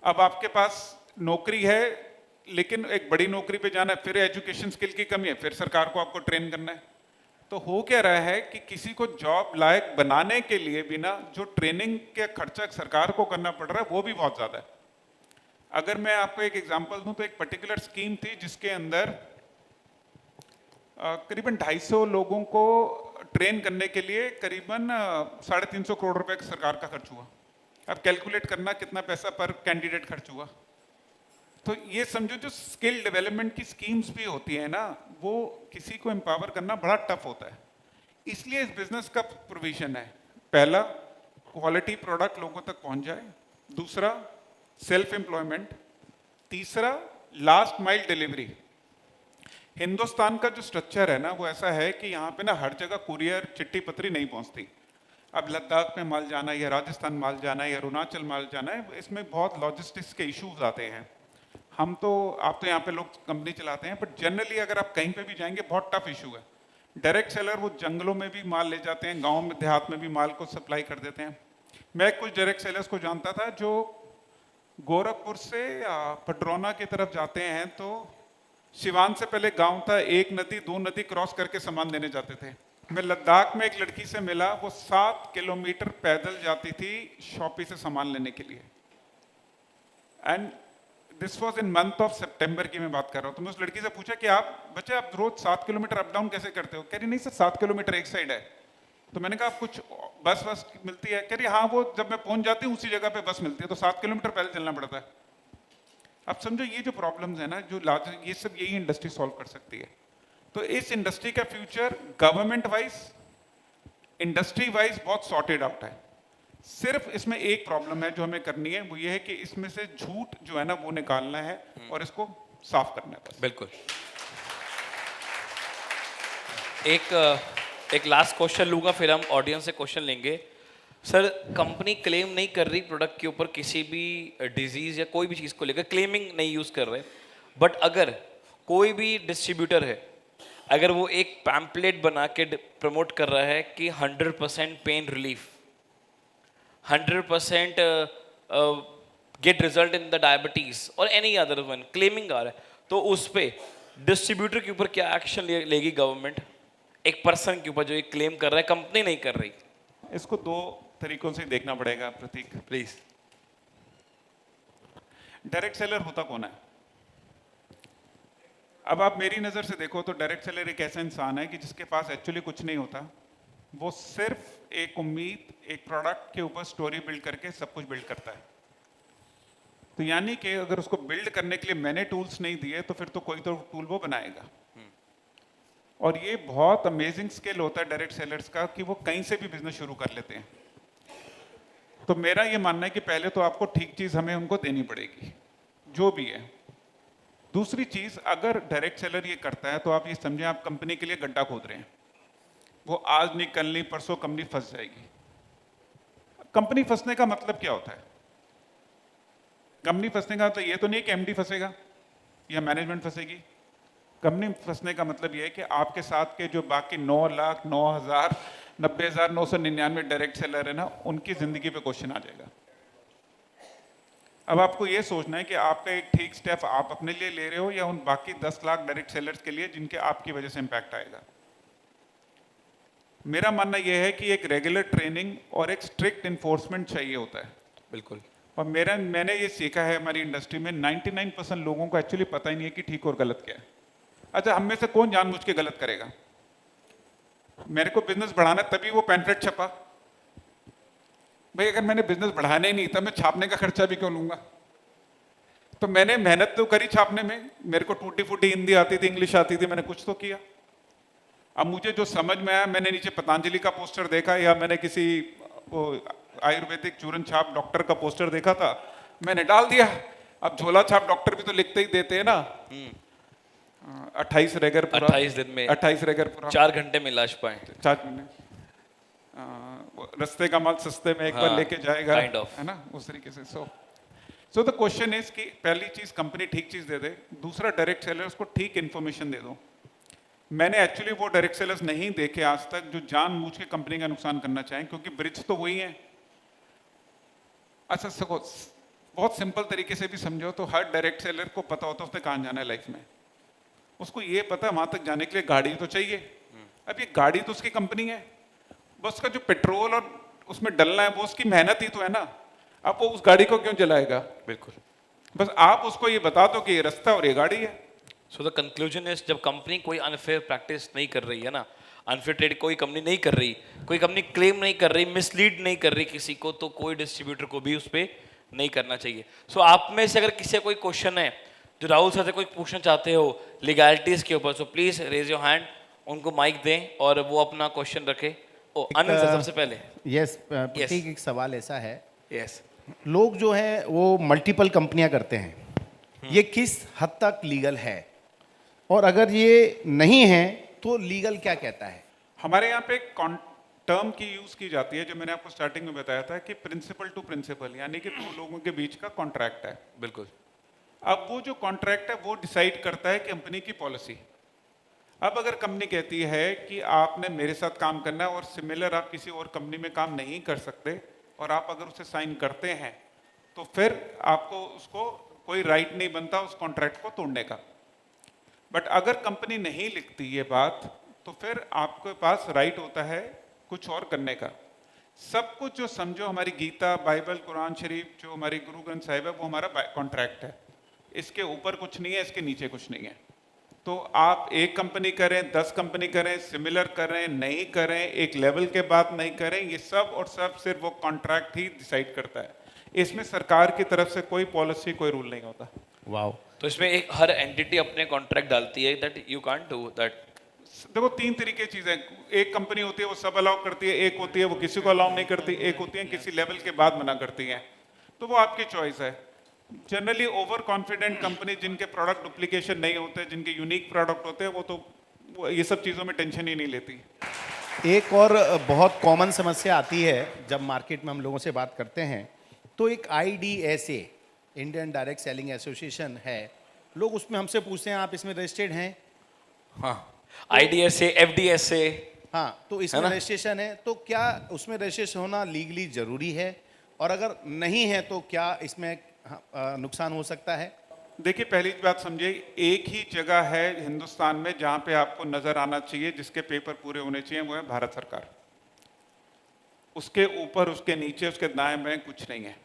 अब आपके पास नौकरी है, लेकिन एक बड़ी नौकरी पे जाना है, फिर एजुकेशन स्किल की कमी है, फिर सरकार को आपको ट्रेन करना है। तो हो क्या रहा है कि किसी को जॉब लायक बनाने के लिए भी ना, जो ट्रेनिंग के खर्चा सरकार को करना पड़ रहा है, वो भी बहुत ज़्यादा है। अगर मैं आपको एक एग्जांपल दूं, तो एक पर्टिकुलर स्कीम थी जिसके अंदर करीबन 250 लोगों को ट्रेन करने के लिए करीबन 350 करोड़ रुपए सरकार का खर्च हुआ। अब कैलकुलेट करना कितना पैसा पर कैंडिडेट खर्च हुआ। तो ये समझो, जो स्किल डेवलपमेंट की स्कीम्स भी होती है ना, वो किसी को एम्पावर करना बड़ा टफ होता है। इसलिए इस बिजनेस का प्रोविजन है, पहला क्वालिटी प्रोडक्ट लोगों तक पहुंच जाए, दूसरा सेल्फ एम्प्लॉयमेंट, तीसरा लास्ट माइल डिलीवरी। हिंदुस्तान का जो स्ट्रक्चर है ना, वो ऐसा है कि यहाँ पे ना हर जगह कुरियर चिट्ठी पत्री नहीं पहुंचती। अब लद्दाख में माल जाना है, या राजस्थान माल जाना है, या अरुणाचल माल जाना है, इसमें बहुत लॉजिस्टिक्स के इश्यूज आते हैं। आप तो यहाँ पे लोग कंपनी चलाते हैं, बट जनरली अगर आप कहीं पे भी जाएंगे, बहुत टफ इशू है। डायरेक्ट सेलर वो जंगलों में भी माल ले जाते हैं, गाँव में देहात में भी माल को सप्लाई कर देते हैं। मैं कुछ डायरेक्ट सेलर्स को जानता था जो गोरखपुर से पडरौना की तरफ जाते हैं, तो सिवान से पहले गांव था, एक नदी 2 नदी क्रॉस करके सामान लेने जाते थे। मैं लद्दाख में एक लड़की से मिला, वो 7 किलोमीटर पैदल जाती थी शॉपी से सामान लेने के लिए। And this was in month of सितंबर की मैं बात कर रहा हूँ। तो मैं उस लड़की से पूछा कि आप रोज 7 किलोमीटर अप डाउन कैसे करते हो? कह रही नहीं सर, 7 किलोमीटर एक साइड है। तो मैंने कहा, कुछ बस मिलती है? कह रही हाँ, वो जब मैं पहुंच जाती हूँ उसी जगह पे बस मिलती है, तो 7 किलोमीटर पैदल चलना पड़ता है। अब समझो, ये जो प्रॉब्लम्स है ना, जो ये सब यही इंडस्ट्री सॉल्व कर सकती है। तो इस इंडस्ट्री का future government wise, industry wise बहुत सॉर्टेड आउट है। सिर्फ इसमें एक प्रॉब्लम है जो हमें करनी है, वो ये है कि इसमें से झूठ जो है ना, वो निकालना है और इसको साफ करना है बस। बिल्कुल। एक लास्ट क्वेश्चन लूंगा, फिर हम ऑडियंस से क्वेश्चन लेंगे। सर, कंपनी क्लेम नहीं कर रही प्रोडक्ट के ऊपर किसी भी डिजीज या कोई भी चीज़ को लेकर, क्लेमिंग नहीं यूज़ कर रहे, बट अगर कोई भी डिस्ट्रीब्यूटर है, अगर वो एक पैम्पलेट बना के प्रमोट कर रहा है कि 100% pain relief, 100% get result in the diabetes और एनी अदर वन, क्लेमिंग आ रहा है, तो उस पर डिस्ट्रीब्यूटर के ऊपर क्या एक्शन लेगी गवर्नमेंट, एक पर्सन के ऊपर जो एक क्लेम कर रहा है, कंपनी नहीं कर रही? इसको 2 तरीकों से देखना पड़ेगा प्रतीक, प्लीज। डायरेक्ट सेलर होता कौन है? अब आप मेरी नजर से देखो तो डायरेक्ट सेलर एक ऐसा इंसान है कि जिसके पास एक्चुअली कुछ नहीं होता, वो सिर्फ एक उम्मीद, एक प्रोडक्ट के ऊपर स्टोरी बिल्ड करके सब कुछ बिल्ड करता है। तो यानी कि अगर उसको बिल्ड करने के लिए मैंने टूल्स नहीं दिए, तो फिर तो कोई तो टूल वो बनाएगा। और ये बहुत अमेजिंग स्किल होता है डायरेक्ट सेलर्स का कि वो कहीं से भी बिजनेस शुरू कर लेते हैं। तो मेरा ये मानना है कि पहले तो आपको ठीक चीज हमें उनको देनी पड़ेगी, जो भी है। दूसरी चीज, अगर डायरेक्ट सेलर ये करता है, तो आप ये समझें आप कंपनी के लिए गड्ढा खोद रहे हैं। वो आज नहीं, कल नहीं, परसों कंपनी फंस जाएगी। कंपनी फंसने का मतलब क्या होता है? कंपनी फंसने का तो ये तो नहीं कि एमडी फंसेगा या मैनेजमेंट फंसेगी। कंपनी फंसने का मतलब ये है कि आपके साथ के जो बाकी 9,09,90,999 डायरेक्ट सेलर है ना, उनकी जिंदगी पे क्वेश्चन आ जाएगा। अब आपको ये सोचना है कि आपका एक ठीक स्टेप आप अपने लिए ले रहे हो या उन बाकी 10 लाख डायरेक्ट सेलर्स के लिए जिनके आपकी वजह से इंपैक्ट आएगा। मेरा मानना यह है कि एक रेगुलर ट्रेनिंग और एक स्ट्रिक्ट इन्फोर्समेंट चाहिए होता है। बिल्कुल। और मैंने ये सीखा है हमारी इंडस्ट्री में, 99% लोगों को एक्चुअली पता ही नहीं है कि ठीक और गलत क्या है। अच्छा, हम में से कौन जानबूझ के गलत करेगा? मेरे को बिजनेस बढ़ाना तभी वो पैम्फलेट छपा। भाई, अगर मैंने बिजनेस बढ़ाना ही नहीं था, मैं छापने का खर्चा भी क्यों लूंगा? तो मैंने मेहनत तो करी छापने में, मेरे को टूटी फूटी हिंदी आती थी, इंग्लिश आती थी, मैंने कुछ तो किया। अब मुझे जो समझ में आया, मैंने नीचे पतंजलि का पोस्टर देखा या मैंने किसी आयुर्वेदिक चूरन छाप डॉक्टर का पोस्टर देखा था, मैंने डाल दिया। अब झोला छाप डॉक्टर भी तो लिखते ही देते हैं ना, 28 रेगर पूरा, 28 दिन में 28 रेगर पूरा, 4 घंटे में इलाज पाए। 4 महीने, रस्ते का माल सस्ते में एक बार लेके जाएगा, kind of. है ना, उस तरीके से। सो सो द क्वेश्चन इज कि पहली चीज कंपनी ठीक चीज दे दे, दूसरा डायरेक्ट सेलर्स को ठीक इन्फॉर्मेशन दे दो। मैंने एक्चुअली वो डायरेक्ट सेलर्स नहीं देखे आज तक जो जानबूझ के कंपनी का नुकसान करना चाहें, क्योंकि ब्रिज तो वही है। अच्छा सको बहुत सिंपल तरीके से भी समझो तो हर डायरेक्ट सेलर को पता होता है उसने कहाँ जाना है लाइफ में। उसको ये पता है वहां तक जाने के लिए गाड़ी तो चाहिए। अब ये गाड़ी तो उसकी कंपनी है, बस उसका जो पेट्रोल और उसमें डलना है वो उसकी मेहनत ही तो है ना। अब वो उस गाड़ी को क्यों जलाएगा? बिल्कुल। बस आप उसको ये बता दो कि ये रास्ता और ये गाड़ी है। सो द कंक्लूजन इज, जब कंपनी कोई अनफेयर प्रैक्टिस नहीं कर रही है ना, अनफेयर ट्रेड कोई कंपनी नहीं कर रही, कोई कंपनी क्लेम नहीं कर रही, मिसलीड नहीं कर रही किसी को, तो कोई डिस्ट्रीब्यूटर को भी उस पर नहीं करना चाहिए। सो आप में से अगर किसी का कोई क्वेश्चन है जो राहुल सर से कोई पूछना चाहते हो लीगैलिटीज के ऊपर, so please raise your hand, उनको माइक दें और वो अपना क्वेश्चन रखे। ओ अनिल सर सबसे पहले। यस प्रतीक, एक सवाल ऐसा है, यस लोग जो है वो मल्टीपल कंपनियां करते हैं, ये किस हद तक लीगल है, और अगर ये नहीं है तो लीगल क्या कहता है? हमारे यहाँ पे एक टर्म की यूज की जाती है जो मैंने आपको स्टार्टिंग में बताया था कि प्रिंसिपल टू प्रिंसिपल, यानी कि दो लोगों के बीच का कॉन्ट्रैक्ट है। बिल्कुल। अब वो जो कॉन्ट्रैक्ट है वो डिसाइड करता है कंपनी की पॉलिसी। अब अगर कंपनी कहती है कि आपने मेरे साथ काम करना है और सिमिलर आप किसी और कंपनी में काम नहीं कर सकते, और आप अगर उसे साइन करते हैं तो फिर आपको उसको कोई राइट नहीं बनता उस कॉन्ट्रैक्ट को तोड़ने का। बट अगर कंपनी नहीं लिखती ये बात तो फिर आपके पास राइट होता है कुछ और करने का। सब कुछ जो समझो हमारी गीता, बाइबल, कुरान शरीफ, जो हमारी गुरु ग्रंथ साहिब है, वो हमारा कॉन्ट्रैक्ट है। इसके ऊपर कुछ नहीं है, इसके नीचे कुछ नहीं है। तो आप एक कंपनी करें, 10 कंपनी करें, सिमिलर करें, नहीं करें, एक लेवल के बाद नहीं करें, ये सब और सब सिर्फ वो कॉन्ट्रैक्ट ही डिसाइड करता है। इसमें सरकार की तरफ से कोई पॉलिसी, कोई रूल नहीं होता। वाह। तो इसमें एक हर एंटिटी अपने कॉन्ट्रैक्ट डालती है that you can't do that. देखो 3 तरीके की चीजें, एक कंपनी होती है वो सब अलाउ करती है, एक होती है वो किसी को अलाउ नहीं करती, एक होती है किसी लेवल के बाद मना करती है। तो वो आपकी चॉइस है। जनरली ओवर कॉन्फिडेंट कंपनी जिनके प्रोडक्ट डुप्लीकेशन नहीं होते, जिनके यूनिक प्रोडक्ट होते हैं, वो ये सब चीज़ों में टेंशन ही नहीं लेती। एक और बहुत कॉमन समस्या आती है जब मार्केट में हम लोगों से बात करते हैं, तो एक IDSA, Indian direct selling association है, लोग उसमें हमसे पूछते हैं आप इसमें रजिस्टर्ड हैं? हाँ, IDSA, FDSA। हाँ, तो इसमें रजिस्ट्रेशन है, तो क्या उसमें रजिस्ट्रेशन होना लीगली जरूरी है, और अगर नहीं है तो क्या इसमें नुकसान हो सकता है? देखिए पहली बात समझिए, एक ही जगह है हिंदुस्तान में जहां पे आपको नजर आना चाहिए, जिसके पेपर पूरे होने चाहिए, वो है भारत सरकार। उसके ऊपर, उसके नीचे, उसके दाएं बाएं कुछ नहीं है।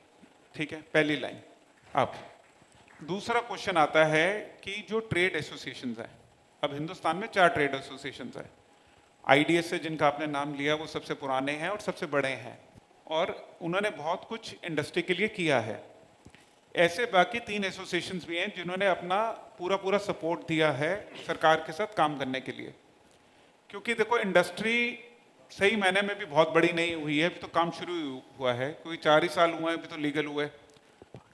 ठीक है, पहली लाइन। अब दूसरा क्वेश्चन आता है कि जो ट्रेड एसोसिएशंस हैं, अब हिंदुस्तान में 4 ट्रेड एसोसिएशंस हैं। IDSA जिनका आपने नाम लिया वो सबसे पुराने हैं और सबसे बड़े हैं, और उन्होंने बहुत कुछ इंडस्ट्री के लिए किया है। ऐसे बाकी 3 एसोसिएशंस भी हैं जिन्होंने अपना पूरा सपोर्ट दिया है सरकार के साथ काम करने के लिए। क्योंकि देखो इंडस्ट्री सही मायने में भी बहुत बड़ी नहीं हुई है, अभी तो काम शुरू हुआ है, क्योंकि 4 ही साल हुए हैं अभी तो लीगल हुए,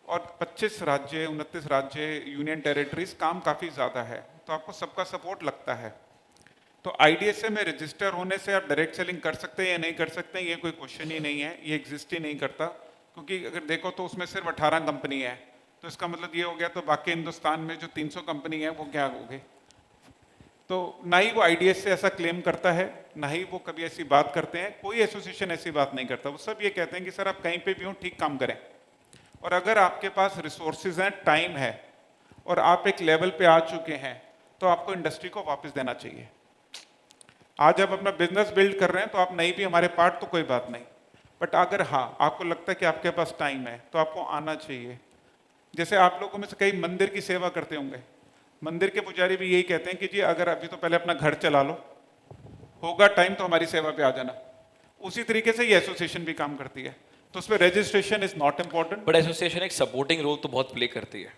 और 25 राज्य, 29 राज्य, यूनियन टेरिटरीज, काम काफ़ी ज़्यादा है, तो आपको सबका सपोर्ट लगता है। तो IDSA में रजिस्टर होने से आप डायरेक्ट सेलिंग कर सकते हैं या नहीं कर सकते हैं, ये कोई क्वेश्चन ही नहीं है, ये एग्जिस्ट ही नहीं करता। क्योंकि अगर देखो तो उसमें सिर्फ 18 कंपनी है, तो इसका मतलब ये हो गया तो बाकी हिंदुस्तान में जो 300 कंपनी है वो क्या हो गई। तो ना ही वो IDSA ऐसा क्लेम करता है, ना ही वो कभी ऐसी बात करते हैं, कोई एसोसिएशन ऐसी बात नहीं करता। वो सब ये कहते हैं कि सर आप कहीं पे भी हो ठीक काम करें, और अगर आपके पास रिसोर्सेज हैं, टाइम है, और आप एक लेवल पे आ चुके हैं, तो आपको इंडस्ट्री को वापस देना चाहिए। आज आप अपना बिजनेस बिल्ड कर रहे हैं तो आप नहीं भी हमारे पार्ट तो कोई बात नहीं, बट अगर हाँ आपको लगता है कि आपके पास टाइम है तो आपको आना चाहिए। जैसे आप लोगों में से कई मंदिर की सेवा करते होंगे, मंदिर के पुजारी भी यही कहते हैं कि जी अगर अभी तो पहले अपना घर चला लो, होगा टाइम तो हमारी सेवा पे आ जाना। उसी तरीके से ये एसोसिएशन भी काम करती है, तो उसमें registration is not important. But association एक सपोर्टिंग रोल तो बहुत प्ले करती है।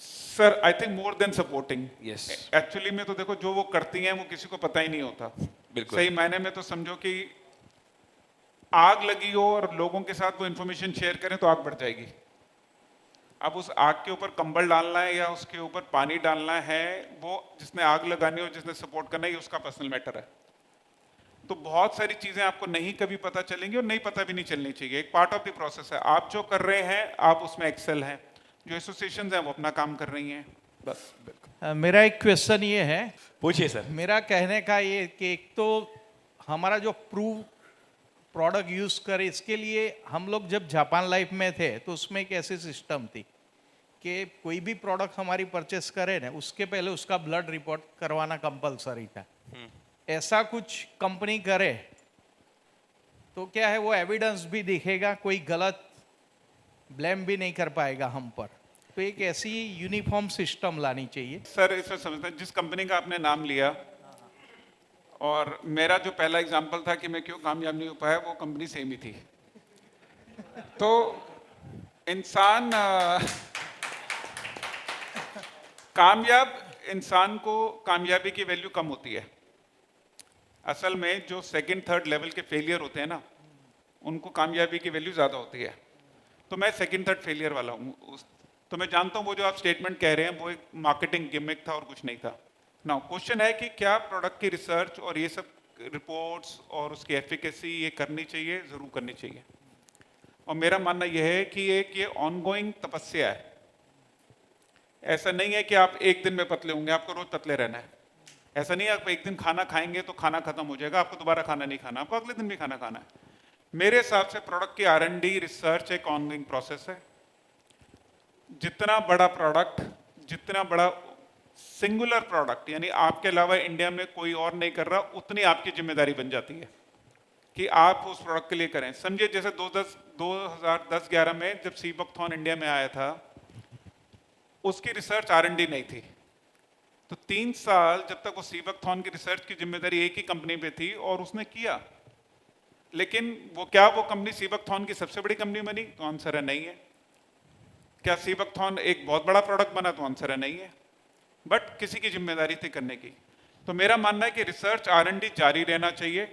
Sir I think more than supporting. Yes, actually में तो देखो जो वो करती हैं वो किसी को पता ही नहीं होता। बिल्कुल सही मायने में तो समझो कि आग लगी हो और लोगों के साथ वो इन्फॉर्मेशन शेयर करें तो आग बढ़ जाएगी। अब उस आग के ऊपर कंबल डालना है या उसके ऊपर पानी डालना है, वो जिसने आग लगानी हो, जिसने सपोर्ट करना है, ये उसका पर्सनल मैटर है। तो बहुत सारी चीजें आपको नहीं कभी पता चलेंगी और नहीं पता भी नहीं चलनी चाहिए, एक पार्ट ऑफ द प्रोसेस है। आप जो कर रहे हैं आप उसमें एक्सेल हैं, जो एसोसिएशंस हैं वो अपना काम कर रही हैं, बस बिल्कुल। मेरा एक क्वेश्चन ये है, पूछिए सर। मेरा कहने का ये कि एक तो हमारा जो प्रूव प्रोडक्ट यूज करे, इसके लिए हम लोग जब जापान लाइफ में थे तो उसमें एक ऐसी सिस्टम थी कि कोई भी प्रोडक्ट हमारी परचेस करे ना, उसके पहले उसका ब्लड रिपोर्ट करवाना कंपलसरी था। ऐसा कुछ कंपनी करे तो क्या है, वो एविडेंस भी दिखेगा, कोई गलत ब्लेम भी नहीं कर पाएगा हम पर। तो एक ऐसी यूनिफॉर्म सिस्टम लानी चाहिए। सर इसमें समझते हैं, जिस कंपनी का आपने नाम लिया और मेरा जो पहला एग्जांपल था कि मैं क्यों कामयाब नहीं हो पाया, वो कंपनी सेम ही थी। तो इंसान इंसान को कामयाबी की वैल्यू कम होती है। असल में जो सेकंड थर्ड लेवल के फेलियर होते हैं ना, उनको कामयाबी की वैल्यू ज़्यादा होती है। तो मैं सेकंड थर्ड फेलियर वाला हूँ। तो मैं जानता हूँ वो जो आप स्टेटमेंट कह रहे हैं वो एक मार्केटिंग गिमिक था और कुछ नहीं था। नाउ क्वेश्चन है कि क्या प्रोडक्ट की रिसर्च और ये सब रिपोर्ट्स और उसकी एफिकेसी ये करनी चाहिए? ज़रूर करनी चाहिए। और मेरा मानना यह है कि एक ये ऑनगोइंग तपस्या है। ऐसा नहीं है कि आप एक दिन में पतले होंगे, आपको रोज पतले रहना है। ऐसा नहीं है आप एक दिन खाना खाएंगे तो खाना खत्म हो जाएगा, आपको दोबारा खाना नहीं खाना, आपको अगले दिन भी खाना खाना है। मेरे हिसाब से प्रोडक्ट की R&D रिसर्च एक ऑनगोइंग प्रोसेस है। जितना बड़ा प्रोडक्ट, जितना बड़ा सिंगुलर प्रोडक्ट, यानी आपके अलावा इंडिया में कोई और नहीं कर रहा, उतनी आपकी जिम्मेदारी बन जाती है कि आप उस प्रोडक्ट के लिए करें। समझिए जैसे 2010-11 में जब सीबकथॉर्न इंडिया में आया था, उसकी रिसर्च R&D नहीं थी। तो 3 साल जब तक वो सीबकथॉर्न की रिसर्च की जिम्मेदारी एक ही कंपनी पे थी और उसने किया, लेकिन वो कंपनी सीबकथॉर्न की सबसे बड़ी कंपनी बनी? तो आंसर है नहीं है। क्या सीबकथॉर्न एक बहुत बड़ा प्रोडक्ट बना? तो आंसर है नहीं है। बट किसी की जिम्मेदारी थी करने की। तो मेरा मानना है कि रिसर्च R&D जारी रहना चाहिए।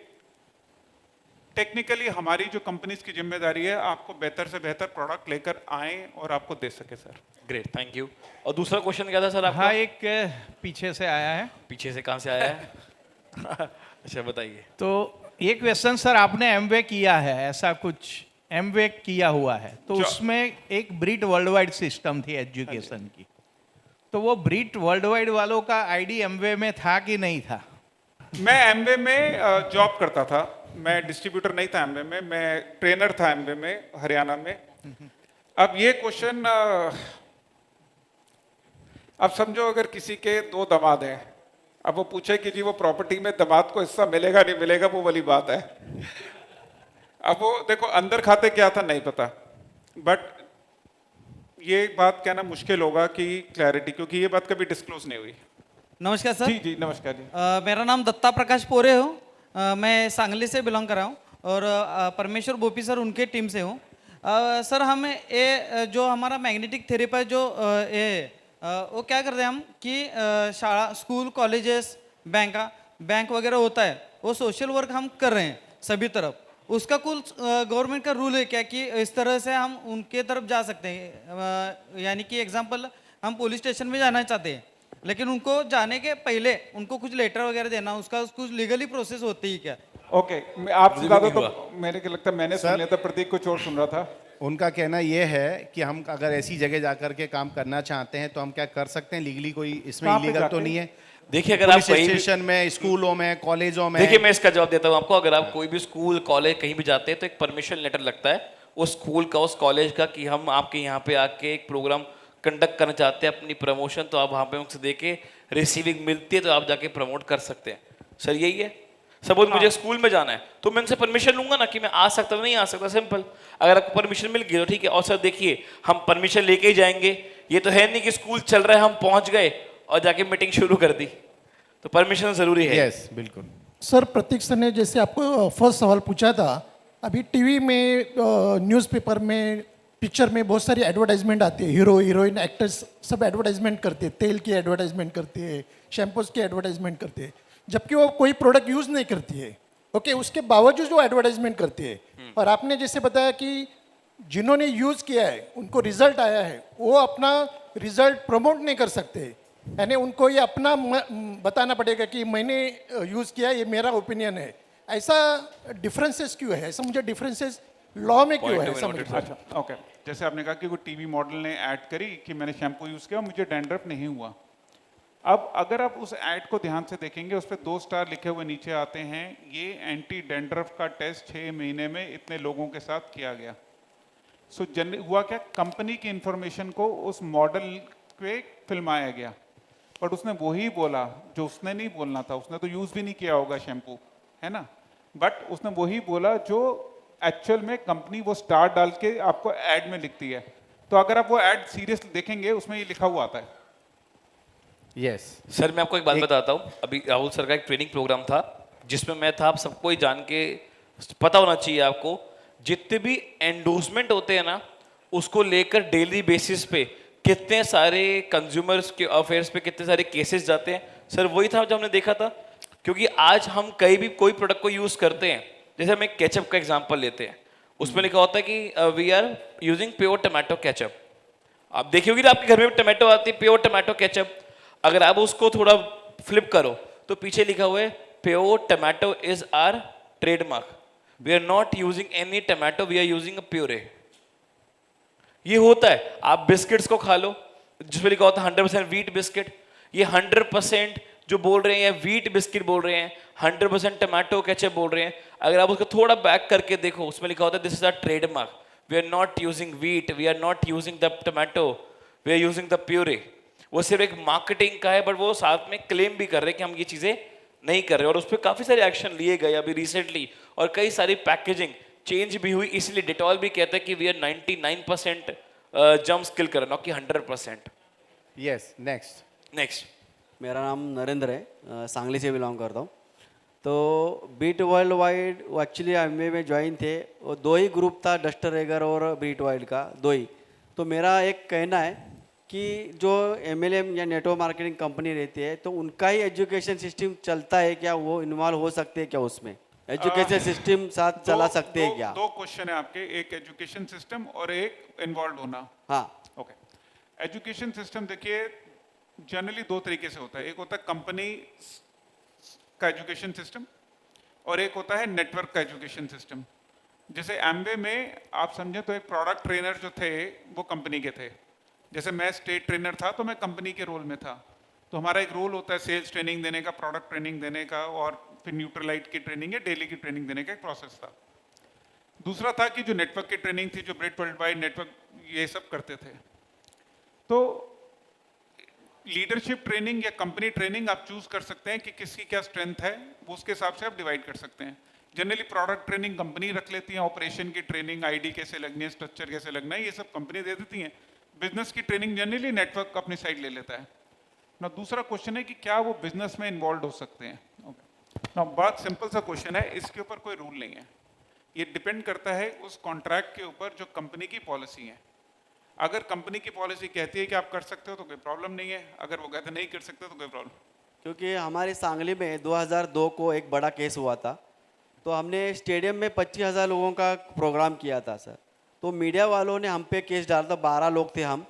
टेक्निकली हमारी जो कंपनीज की जिम्मेदारी है आपको बेहतर से बेहतर प्रोडक्ट लेकर आए और आपको दे सके। Sir great, thank you. और दूसरा क्वेश्चन क्या था सर आपका? हाँ, एक पीछे से आया है। पीछे से कहाँ से आया है? अच्छा बताइए। तो ये क्वेश्चन सर, आपने एमवे किया है, ऐसा कुछ एमवे किया हुआ है, तो उसमें एक ब्रीट वर्ल्ड वाइड सिस्टम थी एजुकेशन की। तो वो ब्रीट वर्ल्ड वाइड वालों का आईडी एमवे में था कि नहीं था? मैं एमवे में जॉब करता था। मैं डिस्ट्रीब्यूटर नहीं था एमवे में, मैं ट्रेनर था एमवे में, हरियाणा में। अब ये क्वेश्चन, अब समझो अगर किसी के 2 दामाद हैं, अब वो पूछे कि जी वो प्रॉपर्टी में दामाद को हिस्सा मिलेगा नहीं मिलेगा, वो वाली बात है। अब वो देखो अंदर खाते क्या था नहीं पता, बट ये बात कहना मुश्किल होगा कि क्लैरिटी, क्योंकि ये बात कभी डिस्क्लोज नहीं हुई। नमस्कार सर। जी नमस्कार जी। मेरा नाम दत्ता प्रकाश पोरे हो। मैं सांगली से बिलोंग कर रहा हूँ और परमेश्वर बोपी सर उनके टीम से हूँ। सर हमें ये जो हमारा मैग्नेटिक थेरेपी जो वो क्या करते हैं हम कि शाला स्कूल कॉलेजेस बैंक वगैरह होता है, वो सोशल वर्क हम कर रहे हैं सभी तरफ। उसका कुल गवर्नमेंट का रूल है क्या कि इस तरह से हम उनके तरफ जा सकते हैं? यानी कि एग्जांपल हम पुलिस स्टेशन में जाना चाहते हैं, लेकिन उनको जाने के पहले उनको कुछ लेटर वगैरह देना, उसका कुछ लीगली प्रोसेस होती है क्या? ओके, आप ज़्यादा तो मेरे को लगता है मैंने सुन लिया था, प्रतीक कुछ और सुन रहा था। उनका कहना यह है कि हम अगर ऐसी जगह जाकर के काम करना चाहते हैं तो हम क्या कर सकते हैं लीगली? कोई इसमें इलीगल तो नहीं है? देखिए अगर आप पुलिस स्टेशन में, स्कूलों में, कॉलेजों में। देखिए मैं इसका जवाब देता हूँ आपको। अगर आप कोई भी स्कूल कॉलेज कहीं भी जाते हैं तो एक परमिशन लेटर लगता है उस स्कूल का, उस कॉलेज का, कि हम आपके यहाँ पे आके एक प्रोग्राम कंडक्ट करना चाहते हैं अपनी प्रमोशन, तो आप वहाँ पे उनसे दे के रिसीविंग मिलती है तो आप जाके प्रमोट कर सकते हैं। सर यही है। सपोज मुझे स्कूल में जाना है तो मैं उनसे परमिशन लूंगा ना कि मैं आ सकता नहीं आ सकता, सिंपल। अगर आपको परमिशन मिल गई तो ठीक है। और सर देखिए हम परमिशन लेके ही जाएंगे, ये तो है नहीं कि स्कूल चल रहा है हम पहुंच गए और जाके मीटिंग शुरू कर दी, तो परमिशन जरूरी है। यस बिल्कुल। सर प्रतीक सर ने जैसे आपको फर्स्ट सवाल पूछा था, अभी टीवी में, न्यूज़पेपर में, पिक्चर में बहुत सारी एडवर्टाइजमेंट आती है, हीरो हीरोइन एक्टर्स सब एडवर्टाइजमेंट करते हैं, तेल की एडवर्टाइजमेंट करते हैं, शैम्पूज की एडवर्टाइजमेंट करते हैं, जबकि वो कोई प्रोडक्ट यूज़ नहीं करती है। ओके, उसके बावजूद वो एडवर्टाइजमेंट करती है। और आपने जैसे बताया कि जिन्होंने यूज़ किया है उनको रिजल्ट आया है, वो अपना रिजल्ट प्रमोट नहीं कर सकते, यानी उनको ये अपना बताना पड़ेगा कि मैंने यूज़ किया, ये मेरा ओपिनियन है। ऐसा डिफरेंसेस क्यों है? ऐसा मुझे डिफरेंसेस लॉ में क्यों है? अच्छा, ओके, जैसे आपने कहा कि कोई टीवी मॉडल ने ऐड करी कि मैंने शैम्पू यूज़ किया मुझे डैंड्रफ नहीं हुआ। अब अगर आप उस ऐड को ध्यान से देखेंगे उस पर 2 स्टार लिखे हुए नीचे आते हैं, ये एंटी डैंड्रफ का टेस्ट 6 महीने में इतने लोगों के साथ किया गया। सो हुआ क्या, कंपनी की इंफॉर्मेशन को उस मॉडल पे फिल्माया गया, बट उसने वही बोला जो उसने नहीं बोलना था। उसने तो यूज़ भी नहीं किया होगा शैम्पू, है ना, बट उसने वही बोला जो एक्चुअल में कंपनी वो स्टार डाल के आपको ऐड में लिखती है। तो अगर आप वो ऐड सीरियसली देखेंगे उसमें ये लिखा हुआ आता है। यस सर मैं आपको एक बात बताता हूँ। अभी राहुल सर का एक ट्रेनिंग प्रोग्राम था जिसमें मैं था, आप सबको ही जान के पता होना चाहिए आपको, जितने भी एंडोर्समेंट होते हैं ना उसको लेकर डेली बेसिस पे कितने सारे कंज्यूमर्स के अफेयर्स पे कितने सारे केसेस जाते हैं। सर वही था जो हमने देखा था, क्योंकि आज हम कहीं भी कोई प्रोडक्ट को यूज करते हैं, जैसे हम एक केचप का एग्जांपल लेते हैं, उसमें लिखा होता है कि we are using pure tomato ketchup. आप देखियोगे ना आपके घर में टमाटो आती है प्योर टमाटो केचप, अगर आप उसको थोड़ा फ्लिप करो तो पीछे लिखा हुआ है pure tomato is our trademark, we are not using any tomato, we are using a puree. ये होता है। आप बिस्किट्स को खा लो जिसमें लिखा होता है 100% व्हीट बिस्किट, ये 100% जो बोल रहे हैं व्हीट बिस्किट बोल रहे हैं, 100% टमाटो केचप बोल रहे हैं। अगर आप उसको थोड़ा बैक करके देखो उसमें लिखा होता है this is a trademark, we are not using wheat, we are not using the tomato, we are using the puree. वो सिर्फ एक मार्केटिंग का है, बट वो साथ में क्लेम भी कर रहे हैं कि हम ये चीजें नहीं कर रहे, और उस पर काफी सारे एक्शन लिए गए अभी रिसेंटली, और कई सारी पैकेजिंग चेंज भी हुई। इसलिए डिटॉल भी कहता है कि वी आर 99% जम्स किल कर, नॉट कि 100%। यस नेक्स्ट मेरा नाम नरेंद्र है, सांगली से बिलोंग करता हूँ। तो beat world wide actually Amway में ज्वाइन थे, वो 2 ही ग्रुप था, डस्टर रेगर और बीट वर्ल्ड का 2 ही। तो मेरा एक कहना है कि जो MLM या नेटवर्क मार्केटिंग कंपनी रहती है तो उनका ही एजुकेशन सिस्टम चलता है क्या, वो इन्वॉल्व हो सकते हैं क्या उसमें, एजुकेशन सिस्टम साथ चला सकते हैं क्या? 2 क्वेश्चन है आपके, एक एजुकेशन सिस्टम और एक इन्वॉल्व होना। हाँ ओके, एजुकेशन सिस्टम देखिए जनरली 2 तरीके से होता है, एक होता है कंपनी का एजुकेशन सिस्टम और एक होता है नेटवर्क का एजुकेशन सिस्टम। जैसे एमवे में आप समझे तो एक प्रोडक्ट ट्रेनर जो थे वो कंपनी के थे, जैसे मैं स्टेट ट्रेनर था तो मैं कंपनी के रोल में था। तो हमारा एक रोल होता है सेल्स ट्रेनिंग देने का, प्रोडक्ट ट्रेनिंग देने का, और फिर न्यूट्रलाइट की ट्रेनिंग या डेली की ट्रेनिंग देने का एक प्रोसेस था। दूसरा था कि जो नेटवर्क की ट्रेनिंग थी, जो ब्रिट वर्ल्ड वाइड नेटवर्क ये सब करते थे। तो लीडरशिप ट्रेनिंग या कंपनी ट्रेनिंग आप चूज कर सकते हैं कि किसकी क्या स्ट्रेंथ है, वो उसके हिसाब से आप डिवाइड कर सकते हैं। जनरली प्रोडक्ट ट्रेनिंग कंपनी रख लेती है, ऑपरेशन की ट्रेनिंग, आईडी कैसे लगनी है, स्ट्रक्चर कैसे लगना है, ये सब कंपनी दे देती है। बिजनेस की ट्रेनिंग जनरली नेटवर्क अपनी साइड ले लेता है ना। दूसरा क्वेश्चन है कि क्या वो बिजनेस में इन्वॉल्व हो सकते हैं। ना बहुत सिंपल सा क्वेश्चन है, इसके ऊपर कोई रूल नहीं है, ये डिपेंड करता है उस कॉन्ट्रैक्ट के ऊपर जो कंपनी की पॉलिसी है। अगर कंपनी की पॉलिसी कहती है कि आप कर सकते हो तो कोई प्रॉब्लम नहीं है, अगर वो कहते नहीं कर सकते तो कोई प्रॉब्लम। क्योंकि हमारे सांगली में 2002 को एक बड़ा केस हुआ था, तो हमने स्टेडियम में 25,000 लोगों का प्रोग्राम किया था सर। तो मीडिया वालों ने हम पे केस डाला था, 12 लोग थे हम,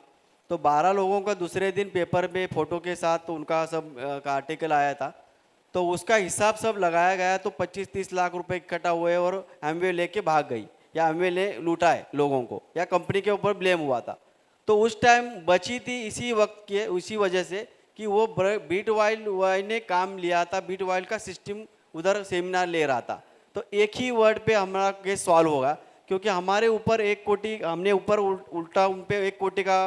तो 12 लोगों का दूसरे दिन पेपर में फ़ोटो के साथ तो उनका सब का आर्टिकल आया था, तो उसका हिसाब सब लगाया गया तो 25-30 लाख रुपए इकट्ठा हुए और एमवे लेके भाग गई, या एमवे ले लूटा है लोगों को, या कंपनी के ऊपर ब्लेम हुआ था। तो उस टाइम बची थी इसी वक्त के, उसी वजह से कि वो बीट वाइल्ड ने काम लिया था, बीट वाइल्ड का सिस्टम उधर सेमिनार ले रहा था। तो एक ही वर्ड पे हमारा केस सॉल्व होगा, क्योंकि हमारे ऊपर 1 कोटी, हमने ऊपर उल्टा उन पे 1 कोटी का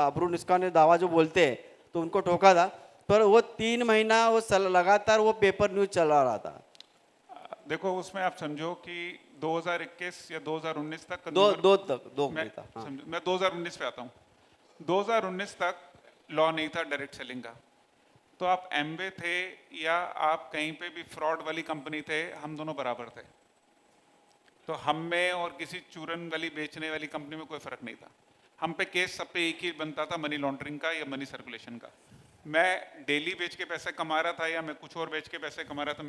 अब्रू निस्का दावा जो बोलते हैं तो उनको ठोका था। पर वो 3 महीना वो लगातार वो पेपर न्यूज चला रहा था। देखो उसमें आप समझो कि 2021 या 2019 तक दो मैं था, हाँ। समझो, मैं 2019 पे आता हूँ। 2019 तक लॉ नहीं था डायरेक्ट सेलिंग का, तो आप एमवे थे या आप कहीं पे भी फ्रॉड वाली कंपनी थे, हम दोनों बराबर थे। तो हम में और किसी चूरन वाली बेचने वाली कंपनी में कोई फर्क नहीं था। हम पे केस सब पे एक ही बनता था, मनी लॉन्ड्रिंग का या मनी सर्कुलेशन का। मैं डेली बेच के पैसे कमा रहा था या मैं कुछ और बेच के पैसे कमा रहा था।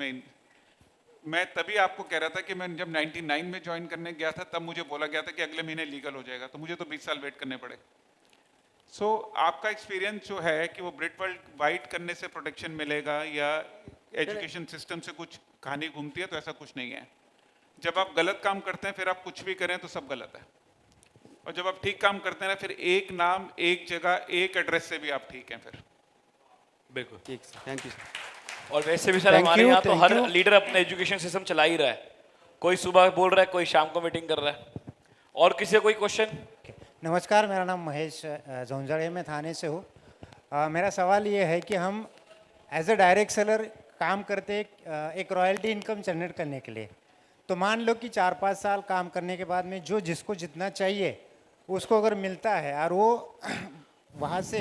मैं तभी आपको कह रहा था कि मैं जब 99 में ज्वाइन करने गया था तब मुझे बोला गया था कि अगले महीने लीगल हो जाएगा, तो मुझे तो 20 साल वेट करने पड़े। सो आपका एक्सपीरियंस जो है कि वो ब्रिट वर्ल्ड वाइड करने से प्रोटेक्शन मिलेगा या एजुकेशन सिस्टम से कुछ कहानी घूमती है, तो ऐसा कुछ नहीं है। जब आप गलत काम करते हैं फिर आप कुछ भी करें तो सब गलत है। और जब आप ठीक काम करते हैं ना, फिर एक नाम, एक जगह, एक एड्रेस से भी आप ठीक हैं फिर। बिल्कुल। ठीक सर, थैंक यू सर। और वैसे भी सर Thank हमारे you, यहाँ तो thank हर you. लीडर अपने एजुकेशन सिस्टम चला ही रहा है, कोई सुबह बोल रहा है, कोई शाम को मीटिंग कर रहा है। और किसी का कोई क्वेश्चन? नमस्कार, मेरा नाम महेश जोंजड़ है, मैं थाने से हूँ। मेरा सवाल ये है कि हम एज अ डायरेक्ट सेलर काम करते एक रॉयल्टी इनकम जनरेट करने के लिए, तो मान लो कि 4-5 साल काम करने के बाद में जो जिसको जितना चाहिए उसको अगर मिलता है और वो वहाँ से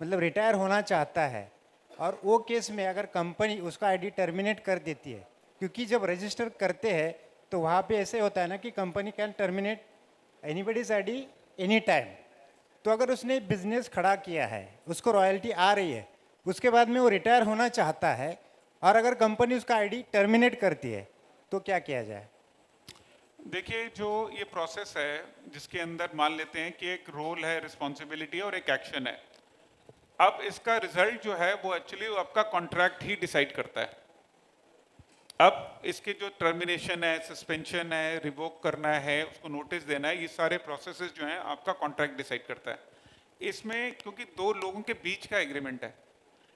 मतलब रिटायर होना चाहता है, और वो केस में अगर कंपनी उसका आईडी टर्मिनेट कर देती है, क्योंकि जब रजिस्टर करते हैं तो वहाँ पे ऐसे होता है ना कि company can terminate anybody's ID any time. तो अगर उसने बिजनेस खड़ा किया है, उसको रॉयल्टी आ रही है, उसके बाद में वो रिटायर होना चाहता है और अगर कंपनी उसका आईडी टर्मिनेट करती है तो क्या किया जाए? देखिए, जो ये प्रोसेस है जिसके अंदर मान लेते हैं कि एक रोल है, रिस्पॉन्सिबिलिटी और एक एक्शन है। अब इसका रिजल्ट जो है वो एक्चुअली आपका कॉन्ट्रैक्ट ही डिसाइड करता है। अब इसके जो टर्मिनेशन है, सस्पेंशन है, रिवोक करना है, उसको नोटिस देना है, ये सारे प्रोसेसेस जो हैं आपका कॉन्ट्रैक्ट डिसाइड करता है। इसमें क्योंकि दो लोगों के बीच का एग्रीमेंट है,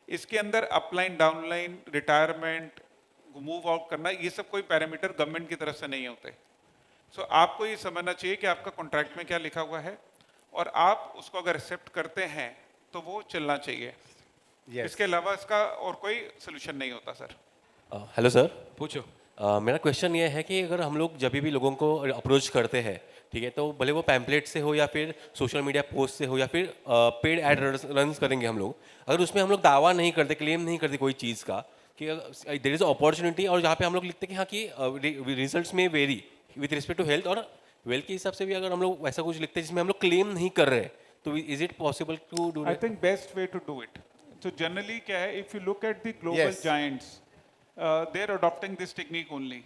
इसके अंदर upline, downline, retirement, move out करना, ये सब कोई पैरामीटर गवर्नमेंट की तरफ से नहीं होते। सो आपको ये समझना चाहिए कि आपका कॉन्ट्रैक्ट में क्या लिखा हुआ है और आप उसको अगर एक्सेप्ट करते हैं तो वो चलना चाहिए। इसके अलावा इसका और कोई सोल्यूशन नहीं होता सर। हेलो सर, पूछो। मेरा क्वेश्चन ये है कि अगर हम लोग जब भी लोगों को अप्रोच करते हैं, ठीक है, तो भले वो पैम्पलेट से हो या फिर सोशल मीडिया पोस्ट से हो या फिर पेड एड रन करेंगे हम लोग, अगर उसमें हम लोग दावा नहीं करते, क्लेम नहीं करते कोई चीज़ का कि देयर इज़ अपॉर्चुनिटी, और जहाँ पे हम लोग लिखते कि हाँ कि रिजल्ट्स में very with respect to health और वेल्थ के हिसाब से भी, अगर हम लोग वैसा कुछ लिखते हैं जिसमें हम लोग क्लेम नहीं कर रहे, तो is it possible to do? I think best way to do it, तो जनरली क्या है, if you look at the global giants, they are adopting this technique only.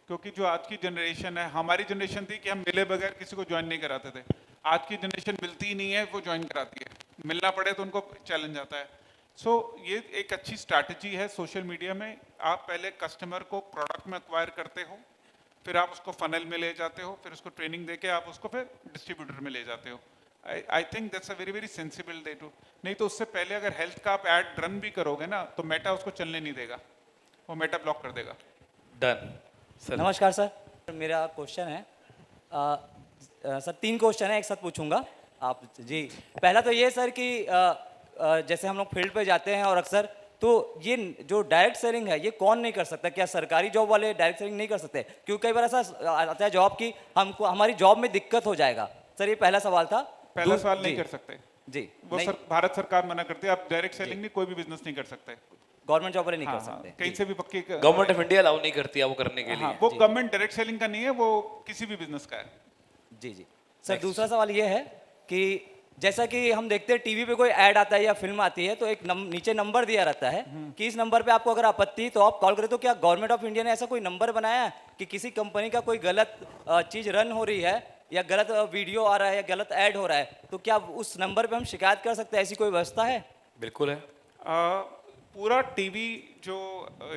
क्योंकि जो आज की जनरेशन है, हमारी जनरेशन थी कि हम मिले बगैर किसी को ज्वाइन नहीं कराते थे, आज की जनरेशन मिलती ही नहीं है, वो ज्वाइन कराती है, मिलना पड़े तो उनको चैलेंज आता है। सो ये एक अच्छी स्ट्रैटेजी है सोशल मीडिया में। आप पहले कस्टमर को प्रोडक्ट में एक्वायर करते हो, फिर आप उसको फनल में ले जाते हो, फिर उसको ट्रेनिंग देके आप उसको फिर डिस्ट्रीब्यूटर में ले जाते हो। I think that's a very very sensible day too. नहीं तो उससे पहले अगर हेल्थ का आप एड रन भी करोगे ना, तो मेटा उसको चलने नहीं देगा, वो मेटा ब्लॉक कर देगा। Done sir. नमस्कार सर, मेरा क्वेश्चन है सर 3 क्वेश्चन है एक साथ पूछूंगा आप जी। पहला तो ये सर कि जैसे हम लोग फील्ड पे जाते हैं और अक्सर तो ये जो डायरेक्ट सेलिंग है ये कौन नहीं कर सकता? क्या सरकारी जॉब वाले डायरेक्ट सेलिंग नहीं कर सकते? क्योंकि कई बार ऐसा आता है जॉब की हमको हमारी जॉब में दिक्कत हो जाएगा। सर ये पहला सवाल था। पहला सवाल नहीं कर सकते जी, वो भारत सरकार मना करती है, आप डायरेक्ट सेलिंग नहीं, कोई भी बिजनेस नहीं कर सकते, गवर्नमेंट जॉब वाले नहीं हाँ, कर सकते। कहीं से भी पक्की गवर्नमेंट ऑफ इंडिया अलाउ नहीं करती है वो करने के लिए। हाँ, वो गवर्नमेंट डायरेक्ट सेलिंग का नहीं है, वो किसी भी बिजनेस का है। जी जी सर, दूसरा सवाल ये है कि जैसा कि हम देखते हैं टीवी पे कोई ऐड आता है या फिल्म आती है तो एक नीचे नंबर दिया रहता है कि इस नंबर पे आपको अगर आपत्ति तो आप कॉल करें। तो क्या गवर्नमेंट ऑफ इंडिया ने ऐसा कोई नंबर बनाया है कि किसी कंपनी का कोई गलत चीज रन हो रही है या गलत वीडियो आ रहा है या गलत ऐड हो रहा है तो क्या उस नंबर पे हम शिकायत कर सकते हैं? ऐसी कोई व्यवस्था है? बिल्कुल है। पूरा टीवी जो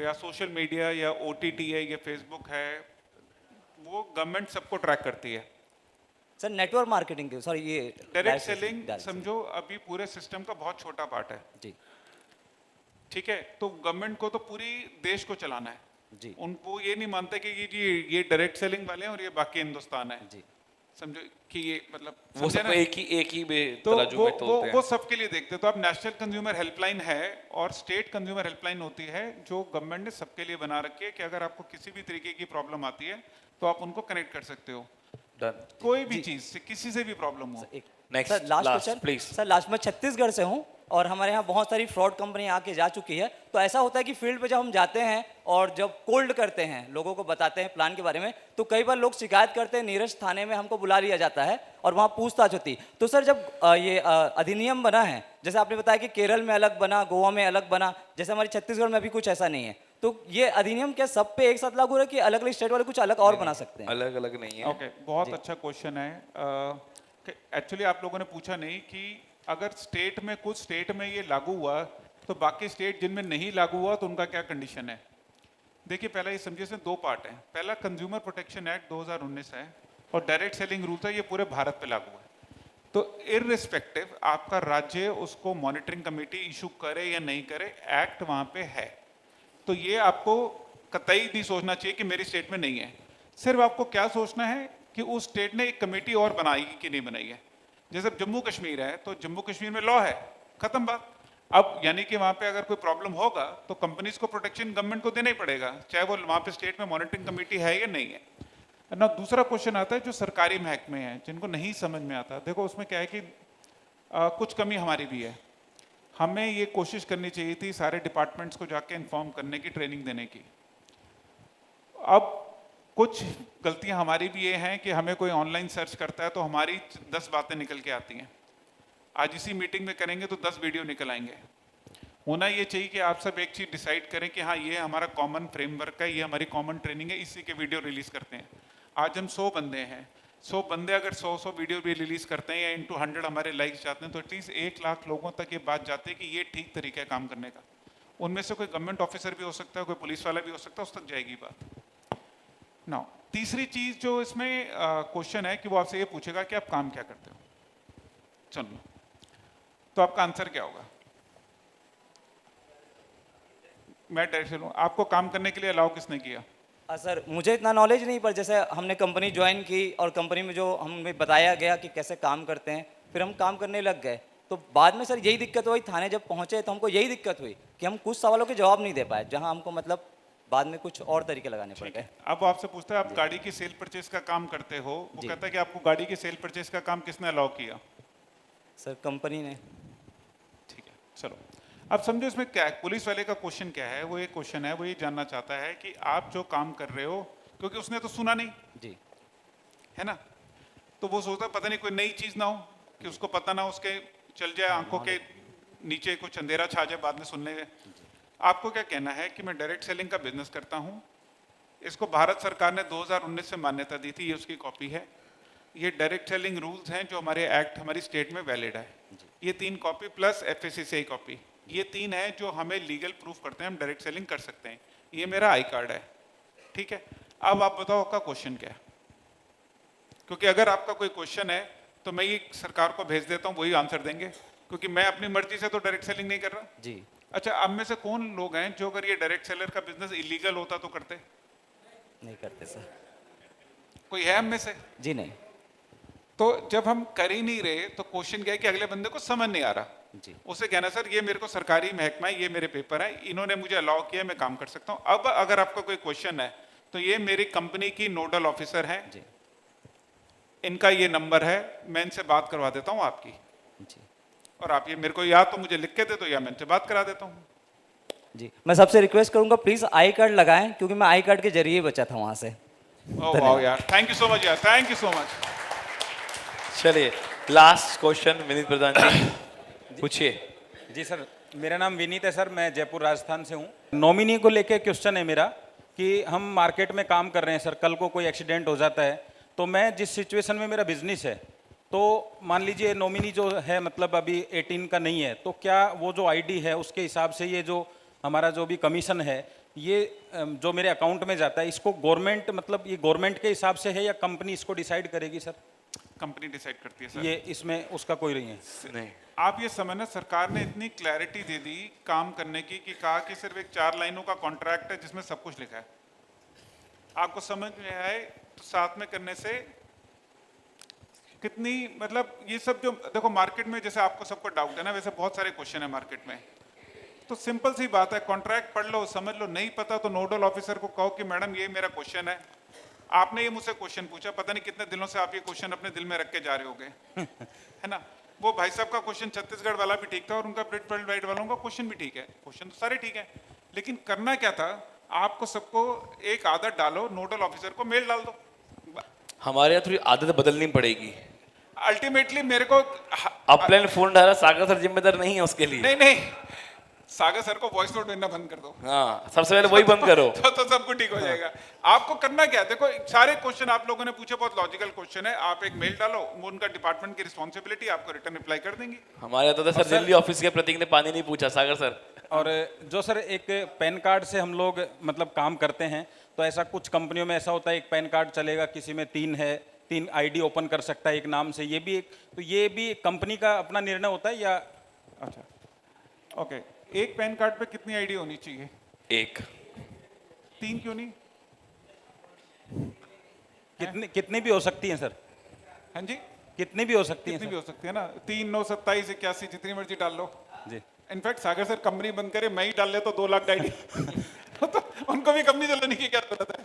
या सोशल मीडिया या ओटीटी है या फेसबुक है, वो गवर्नमेंट सबको ट्रैक करती है। सर नेटवर्क मार्केटिंग के सॉरी ये डायरेक्ट सेलिंग समझो अभी पूरे सिस्टम का बहुत छोटा पार्ट है जी। ठीक है, तो गवर्नमेंट को तो पूरी देश को चलाना है जी। उनको ये नहीं मानते कि ये डायरेक्ट सेलिंग वाले हैं और ये बाकी हिंदुस्तान है जी। समझो कि ये मतलब वो समझे सब ना? एक ही तो तराजू में तोलते वो हैं। सबके लिए देखते हैं। तो अब नेशनल कंज्यूमर हेल्पलाइन है और स्टेट कंज्यूमर हेल्पलाइन होती है जो गवर्नमेंट ने सबके लिए बना रखी है कि अगर आपको किसी भी तरीके की प्रॉब्लम आती है तो आप उनको कनेक्ट कर सकते हो, डन। कोई भी चीज से किसी से भी प्रॉब्लम हो। Next, sir last last, question please. Sir last में छत्तीसगढ़ से हूँ और हमारे यहाँ बहुत सारी फ्रॉड कंपनी आके जा चुकी है। तो ऐसा होता है कि फील्ड पे जब हम जाते हैं और जब कोल्ड करते हैं लोगों को बताते हैं प्लान के बारे में तो कई बार लोग शिकायत करते हैं, नीरज थाने में हमको बुला लिया जाता है और वहाँ पूछताछ होती। तो सर जब ये अधिनियम बना है, जैसे आपने बताया कि केरल में अलग बना, गोवा में अलग बना, जैसे हमारे छत्तीसगढ़ में भी कुछ ऐसा नहीं है, तो ये अधिनियम क्या सब पे एक साथ लागू है कि अलग अलग स्टेट वाले कुछ अलग और बना सकते हैं? अलग अलग नहीं है। ओके, बहुत अच्छा क्वेश्चन है। एक्चुअली आप लोगों ने पूछा नहीं कि अगर स्टेट में कुछ स्टेट में ये लागू हुआ तो बाकी स्टेट जिनमें नहीं लागू हुआ तो उनका क्या कंडीशन है। देखिए, पहला ये समझिए इसमें 2 पार्ट हैं। पहला कंज्यूमर प्रोटेक्शन एक्ट 2019 है और डायरेक्ट सेलिंग रूल है ये पूरे भारत पे लागू है। तो इररिस्पेक्टिव आपका राज्य उसको मॉनिटरिंग कमेटी इशू करे या नहीं करे, एक्ट वहाँ पे है। तो ये आपको कतई नहीं सोचना चाहिए कि मेरी स्टेट में नहीं है। सिर्फ आपको क्या सोचना है कि उस स्टेट ने एक कमेटी और बनाई कि नहीं बनाई है। जैसे जम्मू कश्मीर है तो जम्मू कश्मीर में लॉ है, खत्म बात। अब यानी कि वहाँ पे अगर कोई प्रॉब्लम होगा तो कंपनीज को प्रोटेक्शन गवर्नमेंट को देना ही पड़ेगा, चाहे वो वहाँ पे स्टेट में मॉनिटरिंग कमेटी है या नहीं है ना। दूसरा क्वेश्चन आता है जो सरकारी महकमे हैं जिनको नहीं समझ में आता। देखो उसमें क्या है कि कुछ कमी हमारी भी है। हमें ये कोशिश करनी चाहिए थी सारे डिपार्टमेंट्स को जाके इन्फॉर्म करने की, ट्रेनिंग देने की। अब कुछ गलतियां हमारी भी ये हैं कि हमें कोई ऑनलाइन सर्च करता है तो हमारी 10 बातें निकल के आती हैं। आज इसी मीटिंग में करेंगे तो 10 वीडियो निकल आएंगे। होना ये चाहिए कि आप सब एक चीज़ डिसाइड करें कि हाँ ये हमारा कॉमन फ्रेमवर्क है, ये हमारी कॉमन ट्रेनिंग है, इसी के वीडियो रिलीज करते हैं। आज हम 100 बंदे हैं, 100 बंदे अगर 100 वीडियो भी रिलीज करते हैं या इंटू 100 हमारे लाइक्स जाते हैं तो एटलीस्ट 1 लाख लोगों तक ये बात जाती है कि ये ठीक तरीका है काम करने का। उनमें से कोई गवर्नमेंट ऑफिसर भी हो सकता है, कोई पुलिस वाला भी हो सकता है, उस तक जाएगी बात। नाउ तीसरी चीज जो इसमें क्वेश्चन है कि वो आपसे ये पूछेगा कि आप काम क्या करते हो। चलो तो आपका आंसर क्या होगा? मैं डायरेक्ट चलूँ, आपको काम करने के लिए अलाउ किसने किया? सर मुझे इतना नॉलेज नहीं, पर जैसे हमने कंपनी ज्वाइन की और कंपनी में जो हमें बताया गया कि कैसे काम करते हैं, फिर हम काम करने लग गए। तो बाद में सर यही दिक्कत हुई, थाने जब पहुंचे तो हमको यही दिक्कत हुई कि हम कुछ सवालों के जवाब नहीं दे पाए, जहां हमको मतलब बाद में कुछ और तरीके लगाने पड़ गए। अब वो आपसे पूछता है आप गाड़ी की सेल परचेज का काम करते हो, वो कहता है कि आपको गाड़ी की सेल परचेज का काम किसने अलाउ किया? सर कंपनी ने। ठीक है, चलो अब समझो इसमें क्या है। पुलिस वाले का क्वेश्चन क्या है? वो ये क्वेश्चन है, वो ये जानना चाहता है कि आप जो काम कर रहे हो, क्योंकि उसने तो सुना नहीं जी, है ना, तो वो सोचता पता नहीं कोई नई चीज ना हो कि उसको पता ना, उसके चल जाए आंखों के नीचे कुछ अंधेरा छा जाए बाद में सुनने में। आपको क्या कहना है कि मैं डायरेक्ट सेलिंग का बिजनेस करता हूँ, इसको भारत सरकार ने 2019 से मान्यता दी थी, ये उसकी कॉपी है। ये डायरेक्ट सेलिंग रूल्स हैं जो हमारे एक्ट हमारी स्टेट में वैलिड है। ये 3 कॉपी प्लस FSCCI कॉपी, ये 3 है जो हमें लीगल प्रूफ करते हैं हम डायरेक्ट सेलिंग कर सकते हैं। ये मेरा आई कार्ड है, ठीक है। अब आप बताओ आपका क्वेश्चन क्या है, क्योंकि अगर आपका कोई क्वेश्चन है तो मैं ये सरकार को भेज देता हूँ, वही आंसर देंगे, क्योंकि मैं अपनी मर्जी से तो डायरेक्ट सेलिंग नहीं कर रहा जी। अच्छा, अब में से कौन लोग हैं जो अगर ये डायरेक्ट सेलर का बिजनेस इलीगल होता तो करते? नहीं करते सर। कोई है हम में से? जी नहीं। तो जब हम कर ही नहीं रहे तो क्वेश्चन क्या है कि अगले बंदे को समझ नहीं आ रहा, जी। उसे कहना सर ये मेरे को सरकारी महकमा है, ये मेरे पेपर है, इन्होंने मुझे अलाउ किया, मैं काम कर सकता हूँ। अब अगर आपका कोई क्वेश्चन है तो ये मेरी कंपनी की नोडल ऑफिसर है, जी। इनका ये नंबर है, मैं इनसे बात करवा देता हूँ आपकी, जी। और आप ये मेरे को या तो मुझे लिख के दे दो या मैं इनसे बात करा देता हूँ। जी, मैं सबसे रिक्वेस्ट करूंगा प्लीज आई कार्ड लगाएं, क्योंकि मैं आई कार्ड के जरिए बचा था वहां से। ओह वाओ यार, थैंक यू सो मच यार, थैंक यू सो मच। चलिए लास्ट क्वेश्चन विनीत प्रधान जी पूछिए। जी सर, मेरा नाम विनीत है सर, मैं जयपुर राजस्थान से हूँ। नॉमिनी को लेके क्वेश्चन है मेरा कि हम मार्केट में काम कर रहे हैं सर, कल को कोई एक्सीडेंट हो जाता है तो मैं जिस सिचुएशन में मेरा बिजनेस है, तो मान लीजिए नॉमिनी जो है मतलब अभी 18 का नहीं है, तो क्या वो जो आईडी है उसके हिसाब से ये जो हमारा जो भी कमीशन है ये जो मेरे अकाउंट में जाता है, इसको गवर्नमेंट मतलब ये गवर्नमेंट के हिसाब से है या कंपनी इसको डिसाइड करेगी सर? कंपनी डिसाइड करती है सर। ये इसमें उसका कोई नहीं है? नहीं, आप ये समझना, सरकार ने इतनी क्लैरिटी दे दी काम करने की कि कहा कि सिर्फ एक 4 लाइनों का कॉन्ट्रैक्ट है जिसमें सब कुछ लिखा है। आपको समझ में आए तो साथ में करने से कितनी मतलब ये सब जो देखो मार्केट में जैसे आपको सबको डाउट है ना, वैसे बहुत सारे क्वेश्चन है मार्केट में, तो सिंपल सी बात है, कॉन्ट्रैक्ट पढ़ लो, समझ लो, नहीं पता तो नोडल ऑफिसर को कहो कि मैडम ये मेरा क्वेश्चन है, आपने ये मुझसे क्वेश्चन पूछा, पता नहीं कितने दिनों से आप ये क्वेश्चन अपने दिल में रख के जा रहे होगे है ना। वो भाई साहब का क्वेश्चन छत्तीसगढ़ वाला भी ठीक था और उनका प्रिंट वर्ल्ड वाइड वालों का क्वेश्चन भी ठीक है, क्वेश्चन तो सारे ठीक है, लेकिन करना क्या था, आपको सबको एक आदत डालो, नोडल ऑफिसर को मेल डाल दो। हमारे यहाँ थोड़ी आदत बदलनी पड़ेगी। अल्टीमेटली मेरे को अपने फोन डाला, सागर सर जिम्मेदार नहीं है उसके लिए। नहीं नहीं, सागर सर को वॉइस नोट भेजना बंद कर दो। हाँ, सबसे पहले वही बंद करो तो सब कुछ ठीक हो जाएगा। आपको करना क्या है, देखो सारे क्वेश्चन आप लोगों ने पूछे, बहुत लॉजिकल क्वेश्चन है, आप एक मेल डालो, वो उनका डिपार्टमेंट की रिस्पॉन्सिबिलिटी, आपको रिटर्न रिप्लाई कर देंगे। हमारे यहाँ तो सर दिल्ली ऑफिस के प्रतीक ने पानी नहीं पूछा, सागर सर। और जो सर एक पैन कार्ड से हम लोग मतलब काम करते हैं, तो ऐसा कुछ कंपनियों में ऐसा होता है एक पैन कार्ड चलेगा, किसी में 3 है, 3 आईडी ओपन कर सकता है एक नाम से, ये भी कंपनी का अपना निर्णय होता है या? अच्छा, ओके। एक पैन कार्ड पे कितनी आईडी होनी चाहिए? एक। 3 क्यों नहीं? कितनी भी हो सकती हैं सर? हाँ जी, कितनी भी हो सकती हैं कितनी भी सर? हो सकती है ना। 3, 9, 27, 81 जितनी मर्जी डाल लो। जी। इनफैक्ट सागर सर कंपनी बंद करे, मैं ही डाल ले तो 2 लाख आईडी तो उनको भी कंपनी चलाने की क्या जरूरत है?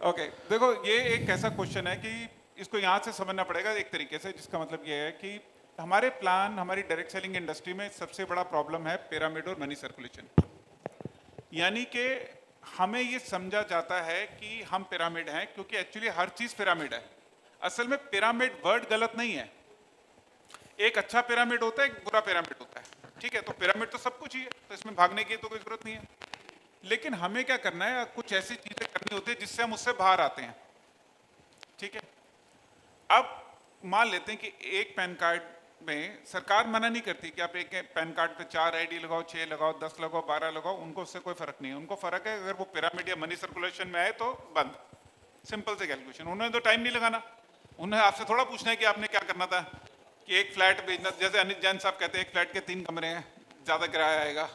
ओके, देखो ये एक ऐसा क्वेश्चन है कि इसको यहाँ से समझना पड़ेगा एक तरीके से, जिसका मतलब ये है कि हमारे प्लान, हमारी डायरेक्ट सेलिंग इंडस्ट्री में सबसे बड़ा प्रॉब्लम है पिरामिड और मनी सर्कुलेशन। यानी कि हमें ये समझा जाता है कि हम पिरामिड हैं, क्योंकि एक्चुअली हर चीज पिरामिड है। असल में पिरामिड वर्ड गलत नहीं है। एक अच्छा पिरामिड होता है, एक बुरा पिरामिड होता है, ठीक है? तो पिरामिड तो सब कुछ ही है, तो इसमें भागने की तो कोई जरूरत नहीं है। लेकिन हमें क्या करना है, कुछ ऐसी चीजें करनी होती है जिससे हम उससे बाहर आते हैं, ठीक है? अब मान लेते हैं कि एक पैन कार्ड में सरकार मना नहीं करती कि आप एक पैन कार्ड पे 4 आईडी लगाओ, 6 लगाओ, 10 लगाओ, 12 लगाओ, उनको उससे कोई फर्क नहीं है। उनको फर्क है अगर वो पिरामिड या मनी सर्कुलेशन में आए तो बंद। सिंपल से कैलकुलेशन। उन्होंने तो टाइम नहीं लगाना, उन्हें आपसे थोड़ा पूछना है कि आपने क्या करना था कि एक फ्लैट बेचना। जैसे अनिल जैन साहब कहते हैं एक फ्लैट के 3 कमरे हैं, ज्यादा किराया आएगा।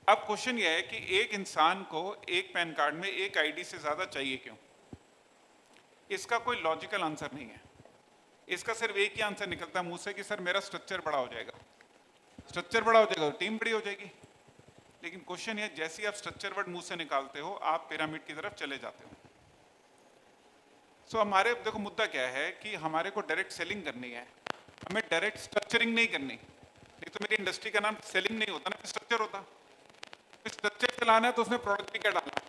अब क्वेश्चन ये है कि एक इंसान को एक पैन कार्ड में एक आईडी से ज्यादा चाहिए क्यों? इसका कोई लॉजिकल आंसर नहीं है। इसका सिर्फ एक ही आंसर निकलता है मुंह से कि सर मेरा स्ट्रक्चर बड़ा हो जाएगा। स्ट्रक्चर बड़ा हो जाएगा तो टीम बड़ी हो जाएगी। लेकिन क्वेश्चन ये, जैसे ही आप स्ट्रक्चर वर्ड मुंह से निकालते हो आप पिरामिड की तरफ चले जाते हो। सो हमारे देखो मुद्दा क्या है कि हमारे को डायरेक्ट सेलिंग करनी है, हमें डायरेक्ट स्ट्रक्चरिंग नहीं करनी। नहीं तो मेरी इंडस्ट्री का नाम सेलिंग नहीं होता ना, स्ट्रक्चर होता। स्ट्रक्चर चलाना है तो उसमें प्रोडक्ट भी क्या डालना है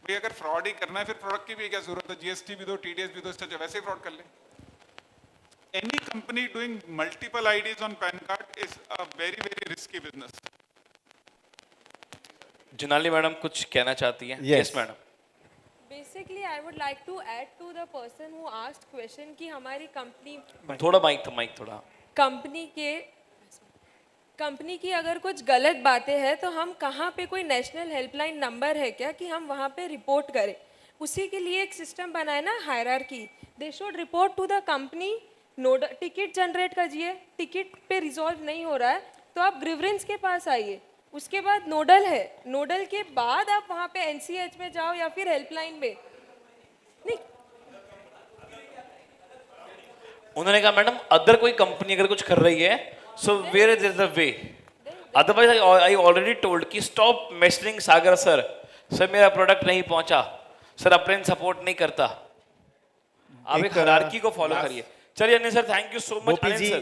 भाई? अगर फ्रॉड ही करना है फिर प्रोडक्ट की भी क्या जरूरत है? जीएसटी भी दो, टीडीएस भी दो, स्ट्रक्चर वैसे ही फ्रॉड कर ले। Any company doing multiple IDs on PAN card is a very, very risky business. Junali madam कुछ कहना चाहती हैं? Yes, madam. Basically, I would like to add to the person who asked question कि हमारी company थोड़ा mic थोड़ा। Company की अगर कुछ गलत बातें हैं तो हम कहाँ पे कोई नेशनल हेल्पलाइन नंबर है क्या कि हम वहाँ पे रिपोर्ट करें? उसी के लिए एक सिस्टम बनाए ना, hierarchy. They should report to the company. Ticket generate कीजिए, टिकट पे रिजॉल्व नहीं हो रहा है तो आप ग्रीवरेंस के पास आइए। उसके बाद नोडल है, नोडल के बाद आप वहाँ पे एनसीएच में जाओ या फिर हेल्पलाइन में। नहीं, उन्होंने कहा मैडम अदर कोई कंपनी अगर कुछ कर रही है so where is the way, otherwise I already told कि stop messaging Sagar sir, sir मेरा प्रोडक्ट नहीं पहुंचा, सर अपने सपोर्ट नहीं करता। आप एक हायरार्की को फॉलो करिए। चलिए Anil sir, thank you so much. Anil sir,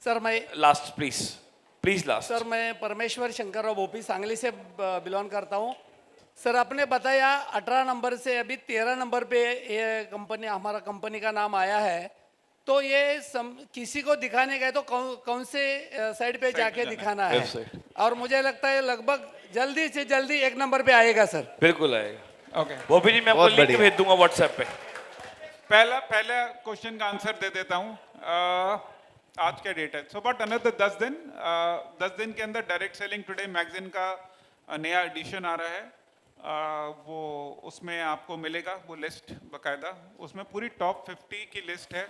sir मैं लास्ट प्लीज लास्ट। सर मैं परमेश्वर शंकर राव भोपी सांगली से बिलोंग करता हूँ। सर आपने बताया 18 नंबर से अभी 13 नंबर पे ये कंपनी, हमारा कंपनी का नाम आया है, तो ये किसी को दिखाने गए तो कौन से साइड पे जाके दिखाना है? और मुझे लगता है लगभग जल्दी से जल्दी 1 नंबर पे आएगा सर। बिल्कुल आएगा। ओके, भोपी जी मैं आपको लिंक भेज दूंगा व्हाट्सएप पे। पहला क्वेश्चन का आंसर दे देता हूँ। आज क्या डेट है? सो बट अनदर 10 दिन, 10 दिन के अंदर डायरेक्ट सेलिंग टुडे मैगजीन का नया एडिशन आ रहा है। वो उसमें आपको मिलेगा वो लिस्ट बकायदा, उसमें पूरी टॉप 50 की लिस्ट है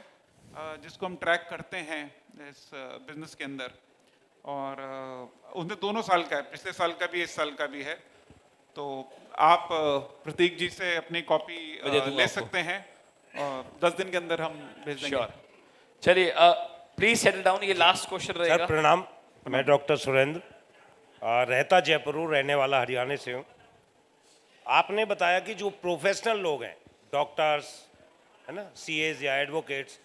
जिसको हम ट्रैक करते हैं इस बिजनेस के अंदर। और उनमें दोनों साल का है, पिछले साल का भी, इस साल का भी है। तो आप प्रतीक जी से अपनी कॉपी ले सकते हैं और 10 दिन के अंदर हम भेज देंगे। चलिए प्लीज सेटल डाउन। ये लास्ट क्वेश्चन रहेगा। सर प्रणाम, मैं डॉक्टर सुरेंद्र, रहता जयपुर, रहने वाला हरियाणा से हूँ। आपने बताया कि जो प्रोफेशनल लोग हैं, डॉक्टर्स है ना, सीएज या एडवोकेट्स,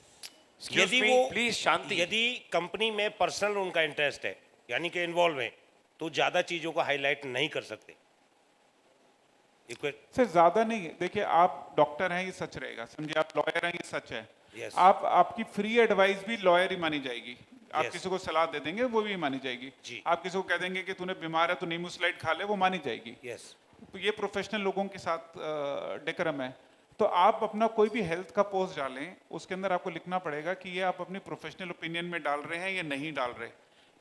यदि वो प्लीज शांति, यदि कंपनी में पर्सनल उनका इंटरेस्ट है यानी कि इन्वॉल्व है, तो ज़्यादा चीज़ों को हाईलाइट नहीं कर सकते। सर ज्यादा नहीं, देखिए आप डॉक्टर हैं ये सच रहेगा, समझिए आप लॉयर हैं ये सच है। Yes. आपकी फ्री एडवाइस भी लॉयर ही मानी जाएगी। आप Yes. किसी को सलाह दे देंगे वो भी मानी जाएगी। जी। आप किसी को कह देंगे कि तूने बीमार है तो नींबू स्लाइड खा ले, वो मानी जाएगी। यस। तो ये प्रोफेशनल लोगों के साथ डेकोरम है। तो आप अपना कोई भी हेल्थ का पोस्ट डालें, उसके अंदर आपको लिखना पड़ेगा कि ये आप अपनी प्रोफेशनल ओपिनियन में डाल रहे हैं या नहीं डाल रहे,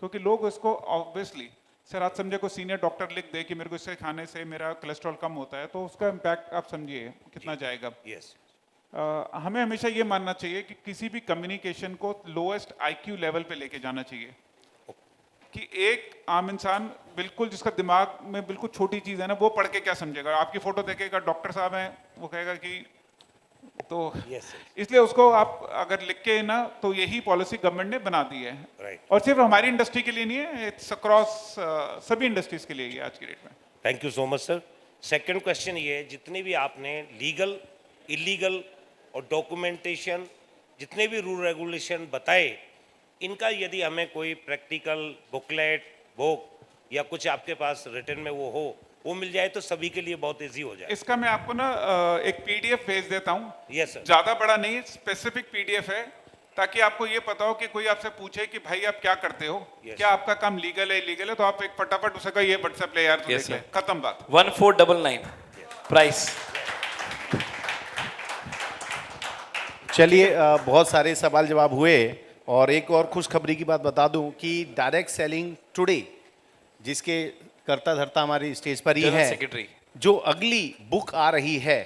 क्योंकि लोग इसको ऑब्वियसली, सर आज समझे कोई सीनियर डॉक्टर लिख दे कि मेरे को इससे खाने से मेरा कोलेस्ट्रॉल कम होता है, तो उसका इम्पैक्ट आप समझिए कितना जाएगा। यस। हमें हमेशा ये मानना चाहिए कि किसी भी कम्युनिकेशन को लोएस्ट आईक्यू लेवल पे लेके जाना चाहिए, कि एक आम इंसान बिल्कुल जिसका दिमाग में बिल्कुल छोटी चीज़ है ना, वो पढ़ के क्या समझेगा। आपकी फोटो देखेगा, डॉक्टर साहब हैं, वो कहेगा कि तो इसलिए उसको आप अगर लिख के ना, तो यही पॉलिसी गवर्नमेंट ने बना दी है और सिर्फ हमारी इंडस्ट्री के लिए नहीं है, इट्स अक्रॉस सभी इंडस्ट्रीज के लिए आज की डेट में। Thank you so much sir. Second question ये है, जितने भी आपने लीगल, इलीगल और डॉक्यूमेंटेशन जितने भी रूल रेगुलेशन बताए, इनका यदि हमें कोई प्रैक्टिकल बुकलेट, बुक या कुछ आपके पास रिटर्न में वो मिल जाए तो सभी के लिए बहुत इजी हो जाए। इसका मैं आपको ना एक पीडीएफ भेज देता हूँ। Yes sir. ज्यादा बड़ा नहीं, स्पेसिफिक पीडीएफ है, ताकि आपको ये पता हो कि कोई आपसे पूछे कि भाई आप क्या करते हो, क्या आपका काम लीगल है इलीगल है, तो आप एक फटाफट उसे कहो ये व्हाट्सएप ले यार, तो देख ले, खत्म बात। 1499 प्राइस। चलिए, बहुत सारे सवाल जवाब हुए और एक और खुशखबरी की बात बता दूं कि डायरेक्ट सेलिंग टुडे, जिसके करता धरता हमारी स्टेज पर ही है, सेक्रेटरी, जो अगली बुक आ रही है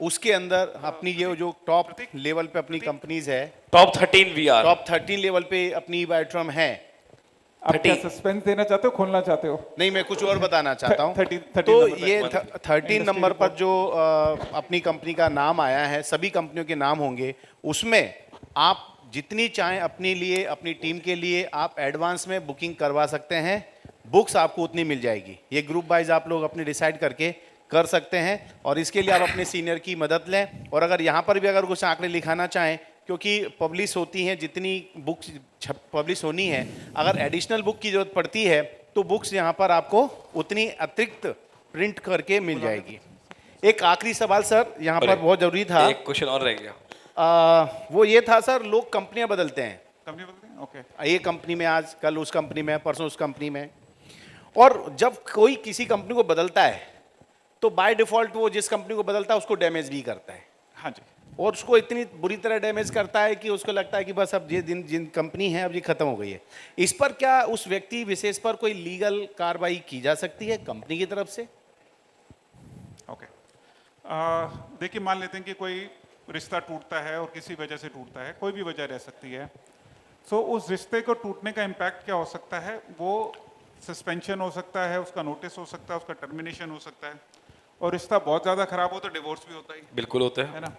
उसके अंदर अपनी ये जो टॉप लेवल पे अपनी कंपनीज है, टॉप 13 VR, टॉप 13 लेवल पे अपनी बायोट्रॉम है। आप क्या सस्पेंस देना चाहते हो, खोलना चाहते हो? नहीं, मैं कुछ और बताना चाहता हूँ। 13 तो नंबर ये पे 13 नंबर पर जो अपनी कंपनी का नाम आया है, सभी कंपनियों के नाम होंगे उसमें। आप जितनी चाहें अपने लिए, अपनी टीम के लिए आप एडवांस में बुकिंग करवा सकते हैं, बुक्स आपको उतनी मिल जाएगी। ये ग्रुप वाइज आप लोग अपने डिसाइड करके कर सकते हैं और इसके लिए आप अपने सीनियर की मदद लें। और अगर यहाँ पर भी अगर कुछ आंकड़े लिखाना चाहें, क्योंकि पब्लिश होती हैं, जितनी बुक्स पब्लिश होनी है, अगर एडिशनल बुक की जरूरत पड़ती है तो बुक्स यहाँ पर आपको उतनी अतिरिक्त प्रिंट करके मिल जाएगी। एक आखिरी सवाल सर, यहाँ पर बहुत जरूरी था, एक क्वेश्चन और रह गया। वो ये था सर, लोग कंपनियां बदलते हैं, कंपनी बदलते हैं, ओके, ये कंपनी में आज, कल उस कंपनी में, परसों उस कंपनी में, और जब कोई किसी कंपनी को बदलता है तो बाय डिफॉल्ट वो जिस कंपनी को बदलता है उसको डैमेज भी करता है। हाँ जी। और उसको इतनी बुरी तरह डैमेज करता है कि उसको लगता है कि बस अब ये जिन कंपनी है अब ये खत्म हो गई है। इस पर क्या उस व्यक्ति विशेष पर कोई लीगल कार्रवाई की जा सकती है कंपनी की तरफ से? ओके, देखिए, मान लेते हैं कि कोई रिश्ता टूटता है और किसी वजह से टूटता है, कोई भी वजह रह सकती है। सो उस रिश्ते को टूटने का इम्पैक्ट क्या हो सकता है? वो सस्पेंशन हो सकता है, उसका नोटिस हो सकता है, उसका टर्मिनेशन हो सकता है, और रिश्ता बहुत ज़्यादा खराब हो तो डिवोर्स भी होता ही। बिल्कुल होता है ना।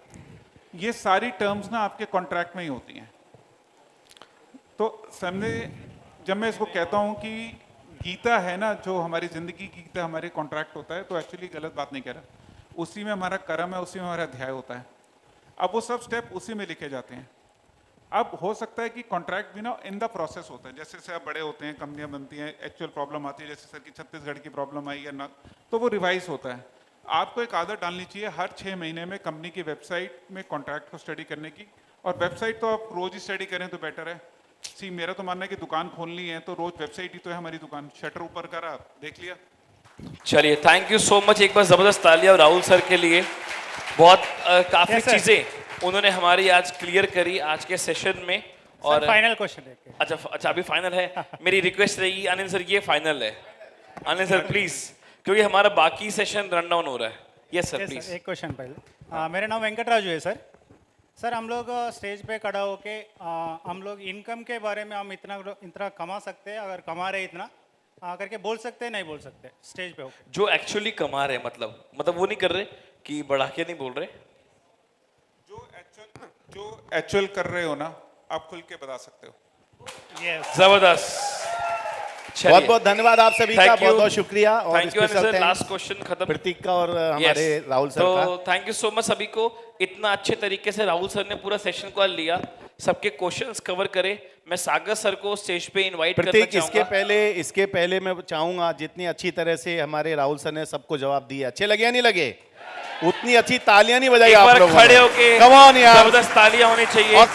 ये सारी टर्म्स ना आपके कॉन्ट्रैक्ट में ही होती हैं। तो सामने जब मैं इसको कहता हूँ कि गीता है ना, जो हमारी ज़िंदगी की गीता हमारे कॉन्ट्रैक्ट होता है, तो एक्चुअली गलत बात नहीं कह रहा। उसी में हमारा कर्म है, उसी में हमारा अध्याय होता है। अब वो सब स्टेप उसी में लिखे जाते हैं। अब हो सकता है कि कॉन्ट्रैक्ट भी ना इन द प्रोसेस होता है, जैसे जैसे आप बड़े होते हैं, कंपनियां बनती हैं, एक्चुअल प्रॉब्लम आती है, जैसे सर की छत्तीसगढ़ की प्रॉब्लम आई या ना, तो वो रिवाइज होता है। आपको एक आदत डालनी चाहिए हर 6 महीने में कंपनी की वेबसाइट में कॉन्ट्रैक्ट को स्टडी करने की, और वेबसाइट तो आप रोज ही स्टडी करें तो बेटर है। सी, मेरा तो मानना है कि दुकान खोलनी है तो रोज वेबसाइट ही तो है हमारी दुकान, शटर ऊपर करा, देख लिया। चलिए, थैंक यू सो मच। एक बार जबरदस्त तालियां राहुल सर के लिए। बहुत काफी चीजें उन्होंने हमारी आज क्लियर करी आज के सेशन में। और फाइनल क्वेश्चन है। अच्छा, अभी फाइनल है। मेरी रिक्वेस्ट रहेगी आनंद सर, ये फाइनल है। आनंद सर प्लीज, क्योंकि हमारा बाकी सेशन रन डाउन हो रहा है। Yes sir please. एक क्वेश्चन पहले। मेरा नाम वेंकट राजू है सर। सर, हम लोग स्टेज पे खड़ा होके हम लोग इनकम के बारे में हम इतना कमा सकते हैं, अगर कमा रहे इतना करके बोल सकते हैं, नहीं बोल सकते स्टेज पे होके? जो एक्चुअली कमा रहे, मतलब वो नहीं कर रहे कि बढ़ा के नहीं बोल रहे, जो एक्चुअल कर रहे हो ना, आप खुल के बता सकते हो। जबरदस्त। बहुत बहुत धन्यवाद आप सभी का, बहुत बहुत शुक्रिया। और thank you sir. Last question खत्म, प्रतीक का और हमारे राहुल सर का। तो थैंक यू सो मच सभी को। इतना अच्छे तरीके से राहुल सर ने पूरा सेशन को लिया, सबके क्वेश्चंस कवर करे। मैं सागर सर को स्टेज पे इनवाइट करना चाहूंगा। इसके पहले मैं चाहूंगा, जितनी अच्छी तरह से हमारे राहुल सर ने सबको जवाब दिए, अच्छे लगे या नहीं लगे? उतनी अच्छी तालियां नहीं बजाई आप लोगों ने। खड़े होके कम ऑन यार, जबरदस्त तालियां होनी चाहिए।